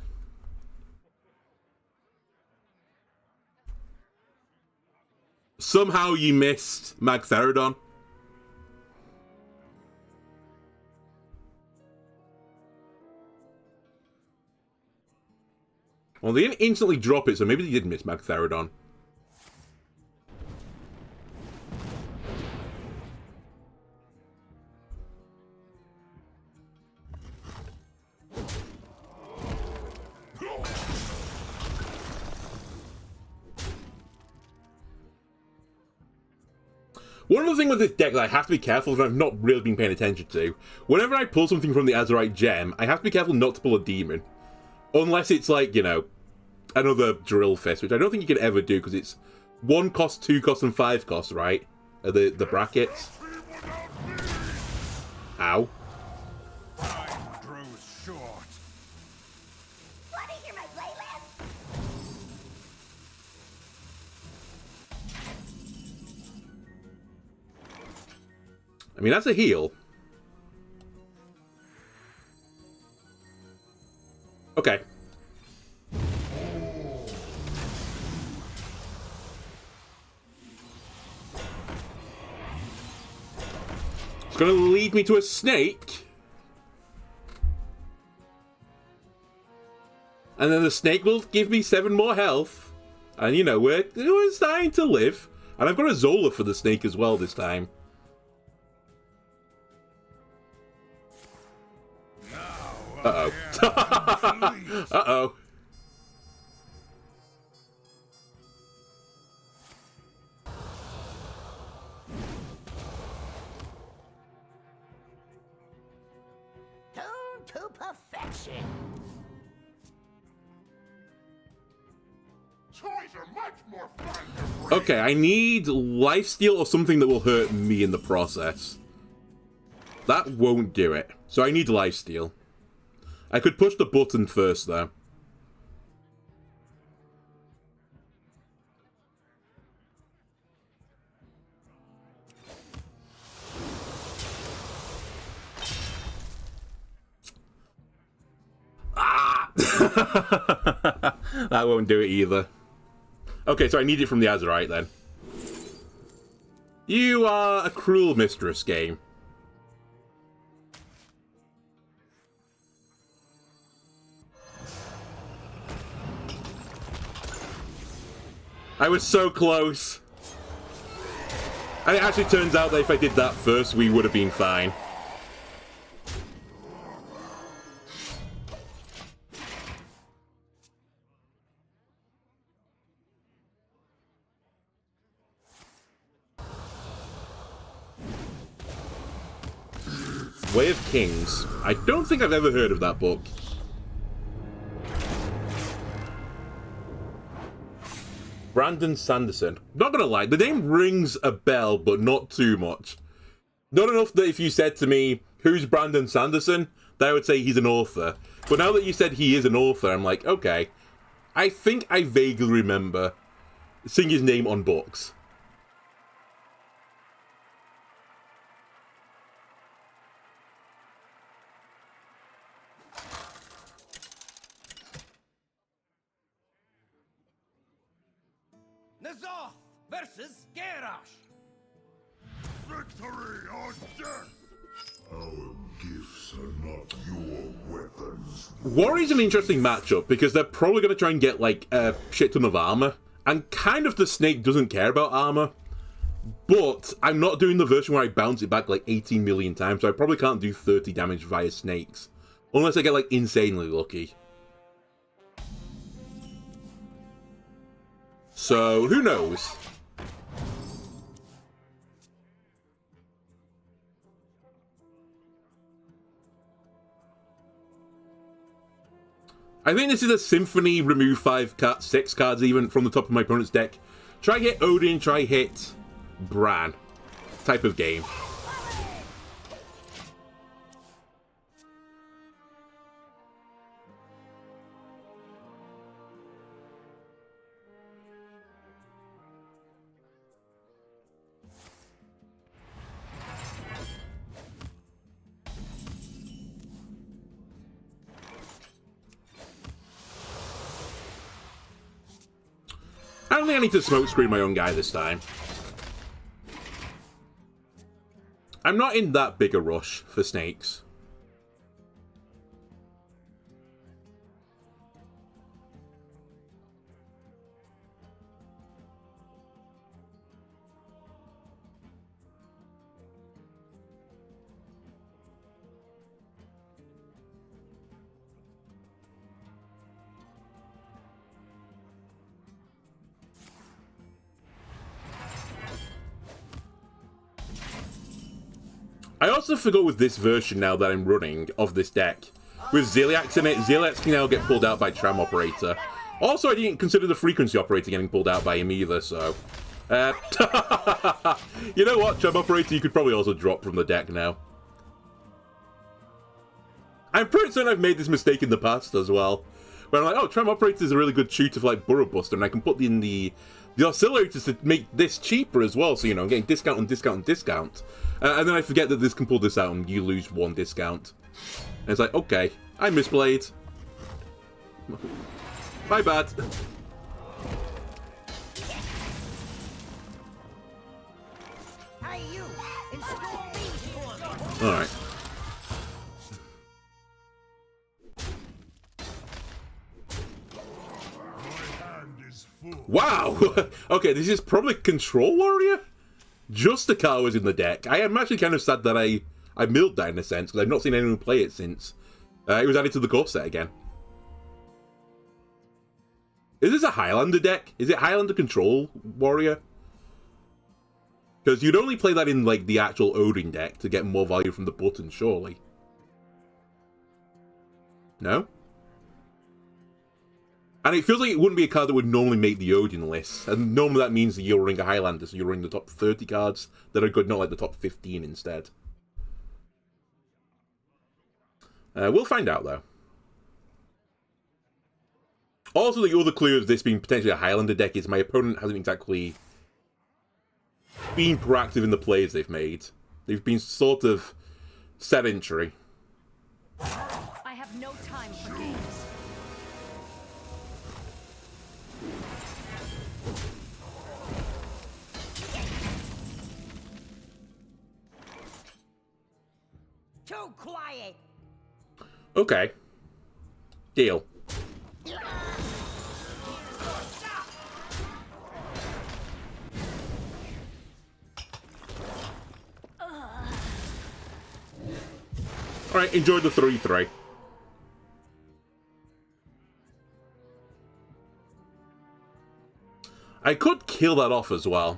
Somehow you missed Magtheridon. Well, they didn't instantly drop it, so maybe they did miss Magtheridon. One other thing with this deck that I have to be careful of, and I've not really been paying attention to, whenever I pull something from the Azerite gem, I have to be careful not to pull a demon. Unless it's like, you know, another Drillfist, which I don't think you can ever do, because it's 1 cost, 2 cost, and 5 cost, right? The brackets. Ow. Time grows short. Want to hear my playlist? I mean, that's a heal. Okay. It's gonna lead me to a snake. And then the snake will give me 7 more health. And you know, we're starting to live. And I've got a Zola for the snake as well this time. Uh-oh. Uh-oh. Tuned to perfection. Toys are much more fun to break. Okay, I need lifesteal or something that will hurt me in the process. That won't do it. So I need lifesteal. I could push the button first, though. Ah! That won't do it either. Okay, so I need it from the Azerite, then. You are a cruel mistress, game. I was so close. And it actually turns out that if I did that first, we would have been fine. Way of Kings. I don't think I've ever heard of that book. Brandon Sanderson. Not gonna lie, the name rings a bell, but not too much. Not enough that if you said to me, who's Brandon Sanderson, that I would say he's an author. But now that you said he is an author, I'm like, okay. I think I vaguely remember seeing his name on books. Nazar versus Garrosh. Victory or death. Our gifts are not your weapons. Warrior's an interesting matchup because they're probably going to try and get like a shit ton of armor. And kind of the snake doesn't care about armor. But I'm not doing the version where I bounce it back like 18 million times, so I probably can't do 30 damage via snakes. Unless I get like insanely lucky. So, who knows? I think this is a Symphony, remove 6 cards even from the top of my opponent's deck. Try hit Odin, try hit Bran type of game. I don't think I need to smoke screen my own guy this time. I'm not in that big a rush for snakes. I also forgot with this version now that I'm running of this deck, with Ziliax in it, Ziliax can now get pulled out by Tram Operator. Also, I didn't consider the Frequency Operator getting pulled out by him either, so... you know what, Tram Operator, you could probably also drop from the deck now. I'm pretty certain I've made this mistake in the past as well, where I'm like, oh, Tram Operator is a really good shooter for, like, Burrow Buster, and I can put in the oscillators to make this cheaper as well, so, you know, I'm getting discount and discount and discount. And then I forget that this can pull this out and you lose 1 discount. And it's like, okay, I misplayed. My bad. Hey, you! Install these for me! Alright. Wow! Okay, this is probably Control Warrior? Just the car was in the deck. I am actually kind of sad that I milled that in a sense, because I've not seen anyone play it since. It was added to the core set again. Is this a Highlander deck? Is it Highlander Control Warrior? Because you'd only play that in, like, the actual Odin deck to get more value from the button, surely. No? And it feels like it wouldn't be a card that would normally make the Odin list. And normally that means that you're running a Highlander, so you're running the top 30 cards that are good, not like the top 15 instead. We'll find out, though. Also, the other clue of this being potentially a Highlander deck is my opponent hasn't exactly been proactive in the plays they've made. They've been sort of sedentary. I have no time for games. Too quiet! Okay. Deal. Alright, enjoy the 3-3. I could kill that off as well.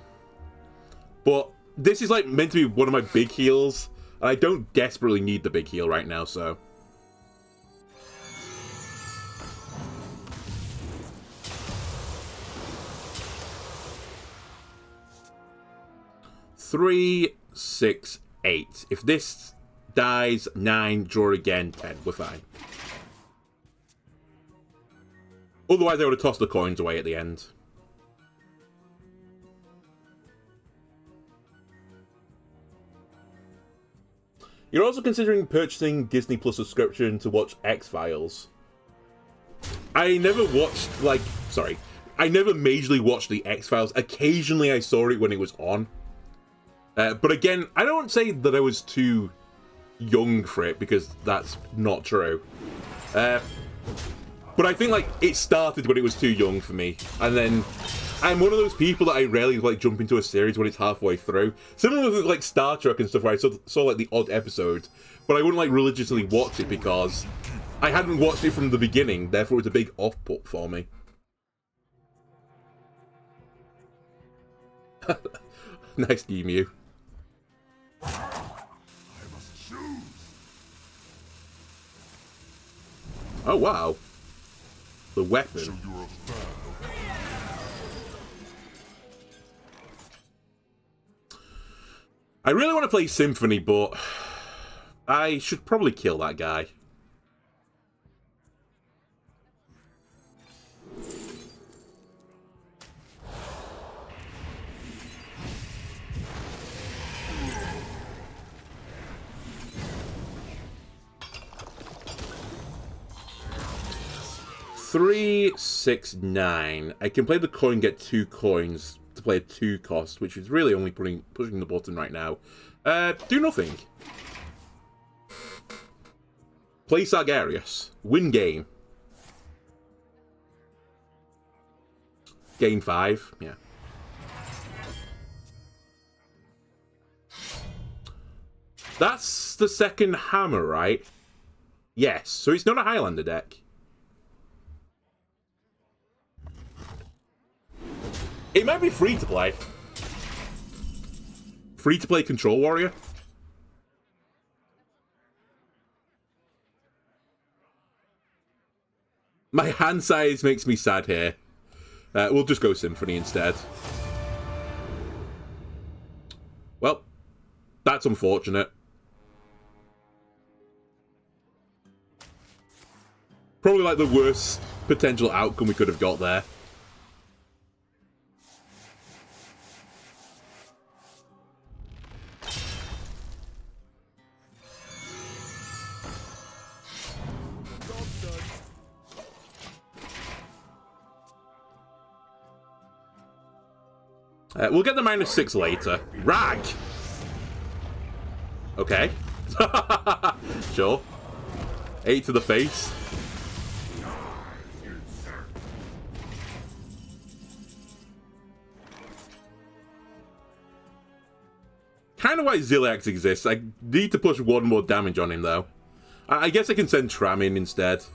But this is like meant to be one of my big heals. And I don't desperately need the big heal right now, so... Three, 6, 8. If this dies, 9, draw again, 10. We're fine. Otherwise, I would have tossed the coins away at the end. You're also considering purchasing Disney Plus subscription to watch X-Files. I never watched, like, sorry. I never majorly watched the X-Files. Occasionally I saw it when it was on. But again, I don't say that I was too young for it, because that's not true. But I think, like, it started when it was too young for me. And then I'm one of those people that I rarely, like, jump into a series when it's halfway through. Similar with, like, Star Trek and stuff, where I saw like, the odd episode. But I wouldn't, like, religiously watch it because I hadn't watched it from the beginning. Therefore, it was a big off-put for me. Nice emu. Oh, wow. The weapon. I really want to play Symphony, but I should probably kill that guy. 3, 6, 9. I can play the coin, get 2 coins to play a 2 cost, which is really only pushing the button right now. Do nothing. Play Sargarius. Win game. Game 5, yeah. That's the second hammer, right? Yes, so it's not a Highlander deck. It might be free to play. Free to play Control Warrior. My hand size makes me sad here. We'll just go Symphony instead. Well, that's unfortunate. Probably like the worst potential outcome we could have got there. We'll get the -6 later. Rag! Okay. Sure. 8 to the face. Kind of why Ziliax exists. I need to push 1 more damage on him, though. I guess I can send Tram in instead.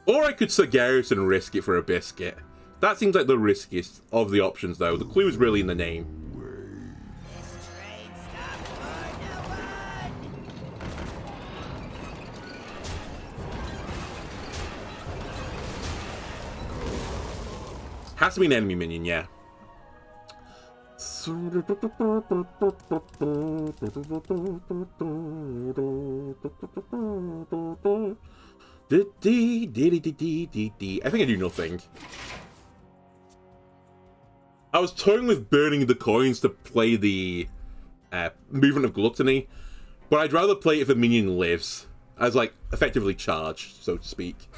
Or I could Sargarius and risk it for a biscuit. That seems like the riskiest of the options, though. The clue is really in the name. This train stops for no one. Has to be an enemy minion, yeah. I think I do nothing. I was toying with burning the coins to play the Movement of Gluttony, but I'd rather play it if a minion lives, as like effectively charged, so to speak.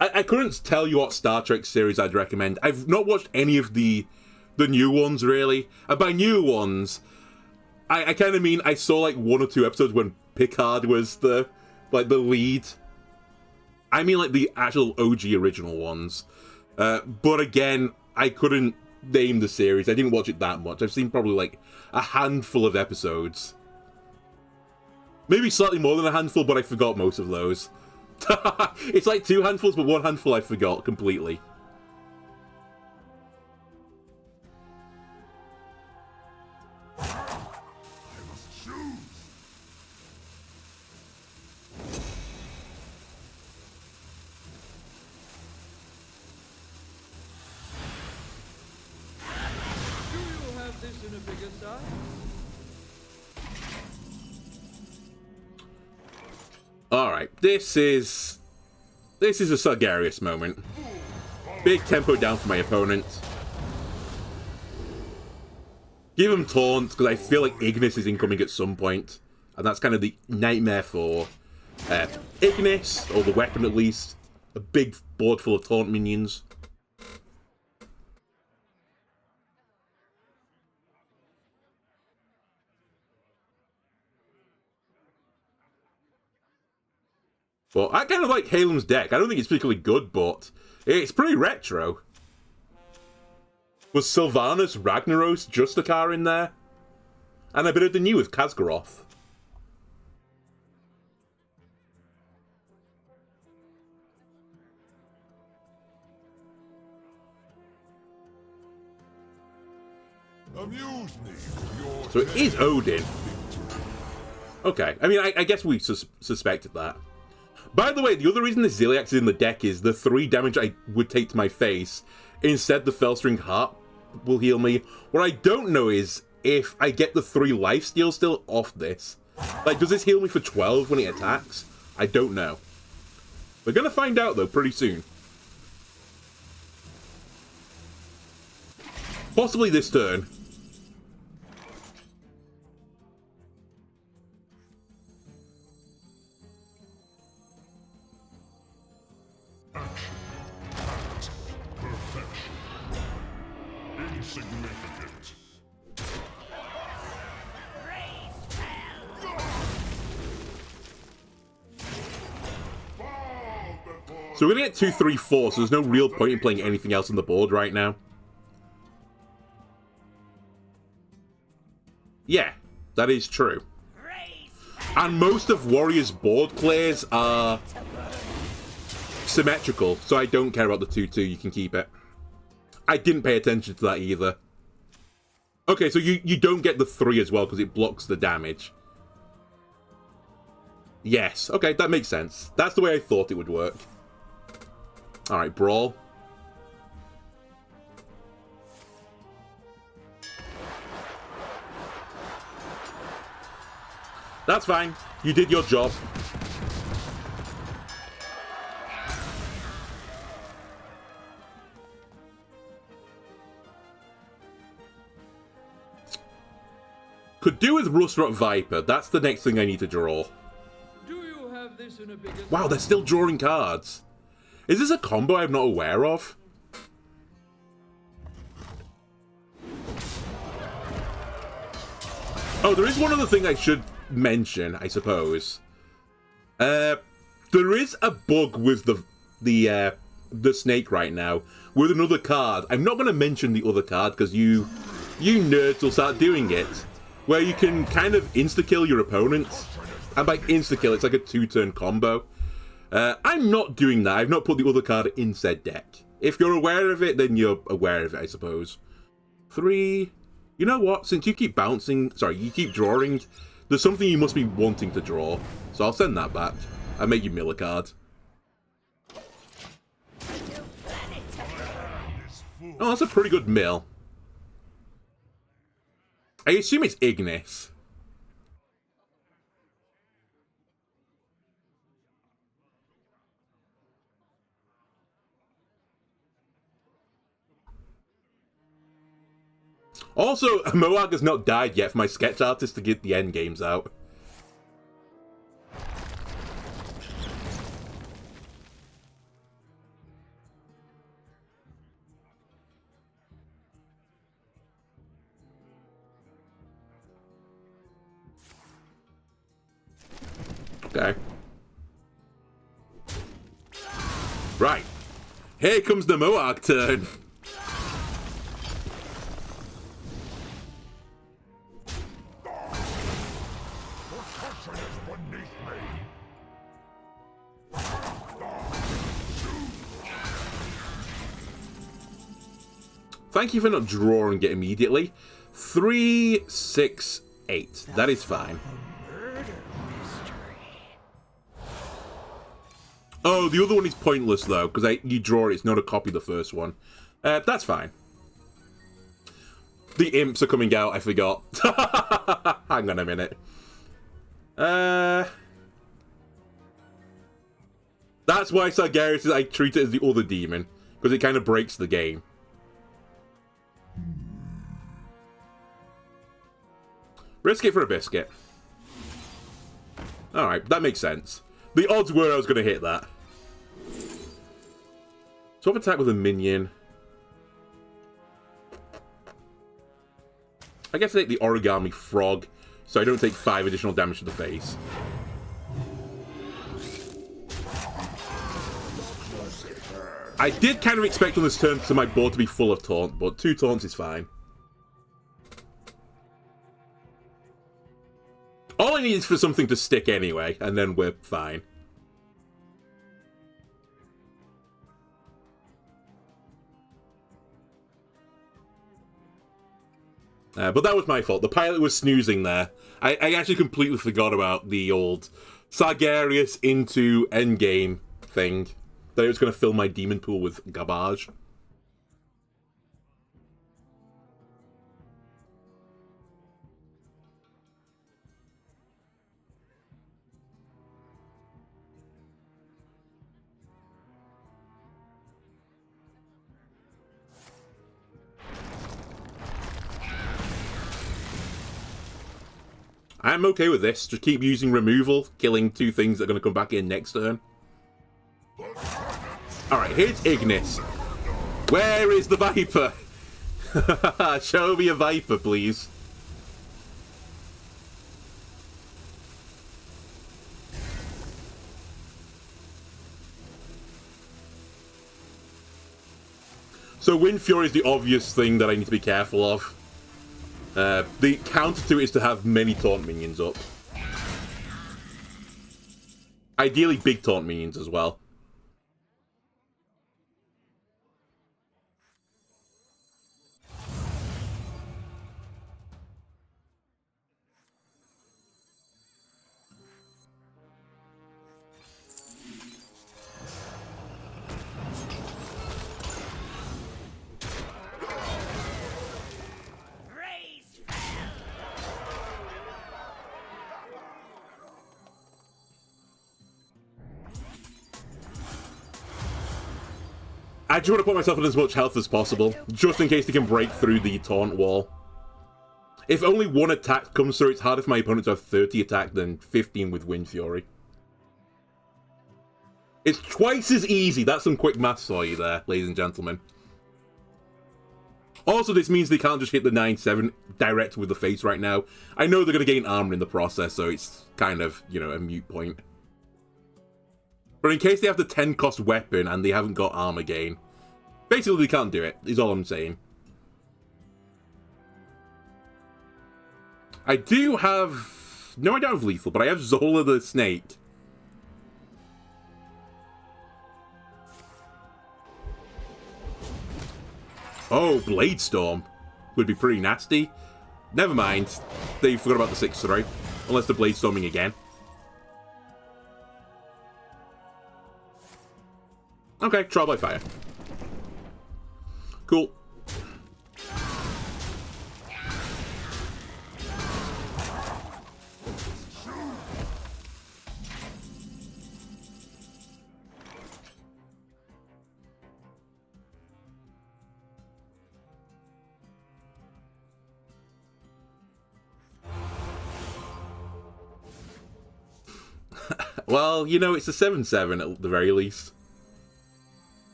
I couldn't tell you what Star Trek series I'd recommend. I've not watched any of the new ones, really. And by new ones, I kind of mean I saw like 1 or 2 episodes when Picard was the lead. I mean like the actual OG original ones. But again, I couldn't name the series. I didn't watch it that much. I've seen probably like a handful of episodes. Maybe slightly more than a handful, but I forgot most of those. It's like 2 handfuls, but 1 handful I forgot completely. Alright, this is a Sargarius moment. Big tempo down for my opponent. Give him taunt, because I feel like Ignis is incoming at some point. And that's kind of the nightmare for Ignis, or the weapon at least. A big board full of taunt minions. But I kind of like Halem's deck. I don't think it's particularly good, but it's pretty retro. Was Sylvanas Ragnaros just a car in there? And a bit of the new with Khazgaroth. Amuse me with your So it is Odin. Okay, I mean, I guess we suspected that. By the way, the other reason the Ziliax is in the deck is the 3 damage I would take to my face. Instead, the Fellstring Heart will heal me. What I don't know is if I get the 3 lifesteal still off this. Like, does this heal me for 12 when it attacks? I don't know. We're gonna find out, though, pretty soon. Possibly this turn. Insignificant. So we're gonna get 2, 3, 4, so there's no real point in playing anything else on the board right now. Yeah, that is true. And most of Warriors' board clears are symmetrical, so I don't care about the 2-2, you can keep it. I didn't pay attention to that either. Okay, so you don't get the 3 as well, because it blocks the damage. Yes, okay, that makes sense. That's the way I thought it would work. Alright, Brawl. That's fine. You did your job. Could do with Rustrot Viper. That's the next thing I need to draw. Do you have this in a bigger Wow, they're still drawing cards. Is this a combo I'm not aware of? Oh, there is one other thing I should mention, I suppose. There is a bug with the snake right now with another card. I'm not going to mention the other card because you nerds will start doing it, where you can kind of insta-kill your opponents. And by insta-kill, it's like a 2-turn combo. I'm not doing that. I've not put the other card in said deck. If you're aware of it, then you're aware of it, I suppose. 3. You know what? Since you keep bouncing... Sorry, you keep drawing, there's something you must be wanting to draw. So I'll send that back. I'll make you mill a card. Oh, that's a pretty good mill. I assume it's Ignis. Also, Mo'arg has not died yet for my sketch artist to get the endgames out. Okay. Right. Here comes the Mo'arg turn. Thank you for not drawing it immediately. 3, 6, 8. That is fine. Oh, the other one is pointless though, because you draw it. It's not a copy of the first one. That's fine. The imps are coming out. I forgot. Hang on a minute. That's why Sargeras I treat it as the other demon, because it kind of breaks the game. Risk it for a biscuit. Alright, that makes sense. The odds were I was going to hit that. Swap attack with a minion. I guess I take the origami frog, so I don't take 5 additional damage to the face. I did kind of expect on this turn for my board to be full of taunt, but 2 taunts is fine. All I need is for something to stick anyway, and then we're fine. But that was my fault. The pilot was snoozing there. I actually completely forgot about the old Sargeras into Endgame thing. That it was going to fill my demon pool with garbage. I'm okay with this. Just keep using removal, killing 2 things that are going to come back in next turn. Alright, here's Ignis. Where is the Viper? Show me a Viper, please. So Wind Fury is the obvious thing that I need to be careful of. The counter to it is to have many taunt minions up. Ideally big taunt minions as well. I just want to put myself in as much health as possible, just in case they can break through the taunt wall. If only one attack comes through, it's harder for my opponent to have 30 attack than 15 with Wind Fury. It's twice as easy. That's some quick maths for you there, ladies and gentlemen. Also, this means they can't just hit the 9-7 direct with the face right now. I know they're going to gain armor in the process, so it's kind of, you know, a moot point. But in case they have the 10 cost weapon and they haven't got armor gain, basically they can't do it, is all I'm saying. I do have... No, I don't have lethal, but I have Zola the Snake. Oh, Blade Storm would be pretty nasty. Never mind, they forgot about the 6-3, unless they're Blade Storming again. Okay, trial by fire. Cool. Well, you know, it's a 7-7 at the very least.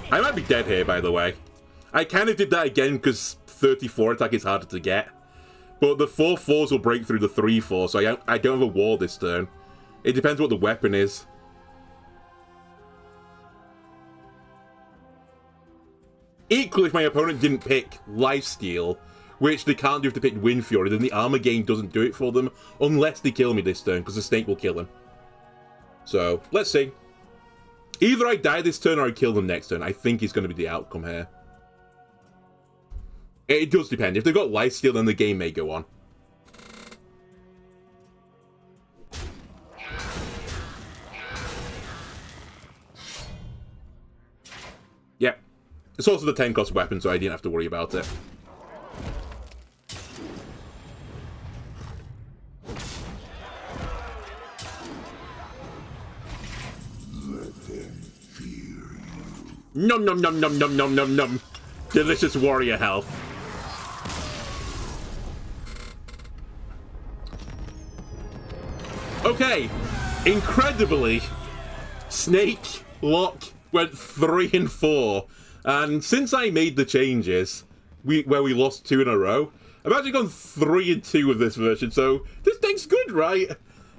I might be dead here, by the way. I kind of did that again because 34 attack is harder to get. But the 4-4s will break through the 3-4, so I don't have a wall this turn. It depends what the weapon is. Equally, if my opponent didn't pick Lifesteal, which they can't do if they pick Wind Fury, then the armor gain doesn't do it for them, unless they kill me this turn, because the snake will kill him. So, let's see. Either I die this turn or I kill them next turn. I think is going to be the outcome here. It does depend. If they've got Lifesteal, then the game may go on. Yep. It's also the 10 cost weapon, so I didn't have to worry about it. Num num num num num num num num. Delicious warrior health. Okay. Incredibly, Snakelock went 3-4. And since I made the changes, where we lost 2 in a row, I've actually gone 3-2 with this version, so this deck's good, right?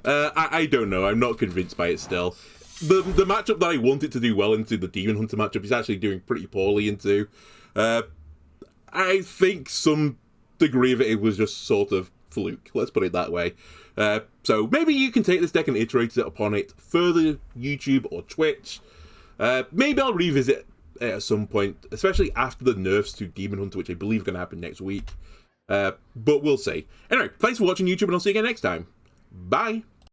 I don't know, I'm not convinced by it still. The matchup that I wanted to do well into, the Demon Hunter matchup, is actually doing pretty poorly into. I think some degree of it was just sort of fluke, let's put it that way. So maybe you can take this deck and iterate upon it further, YouTube or Twitch. Maybe I'll revisit it at some point, especially after the nerfs to Demon Hunter, which I believe are going to happen next week. But we'll see. Anyway, thanks for watching, YouTube, and I'll see you again next time. Bye!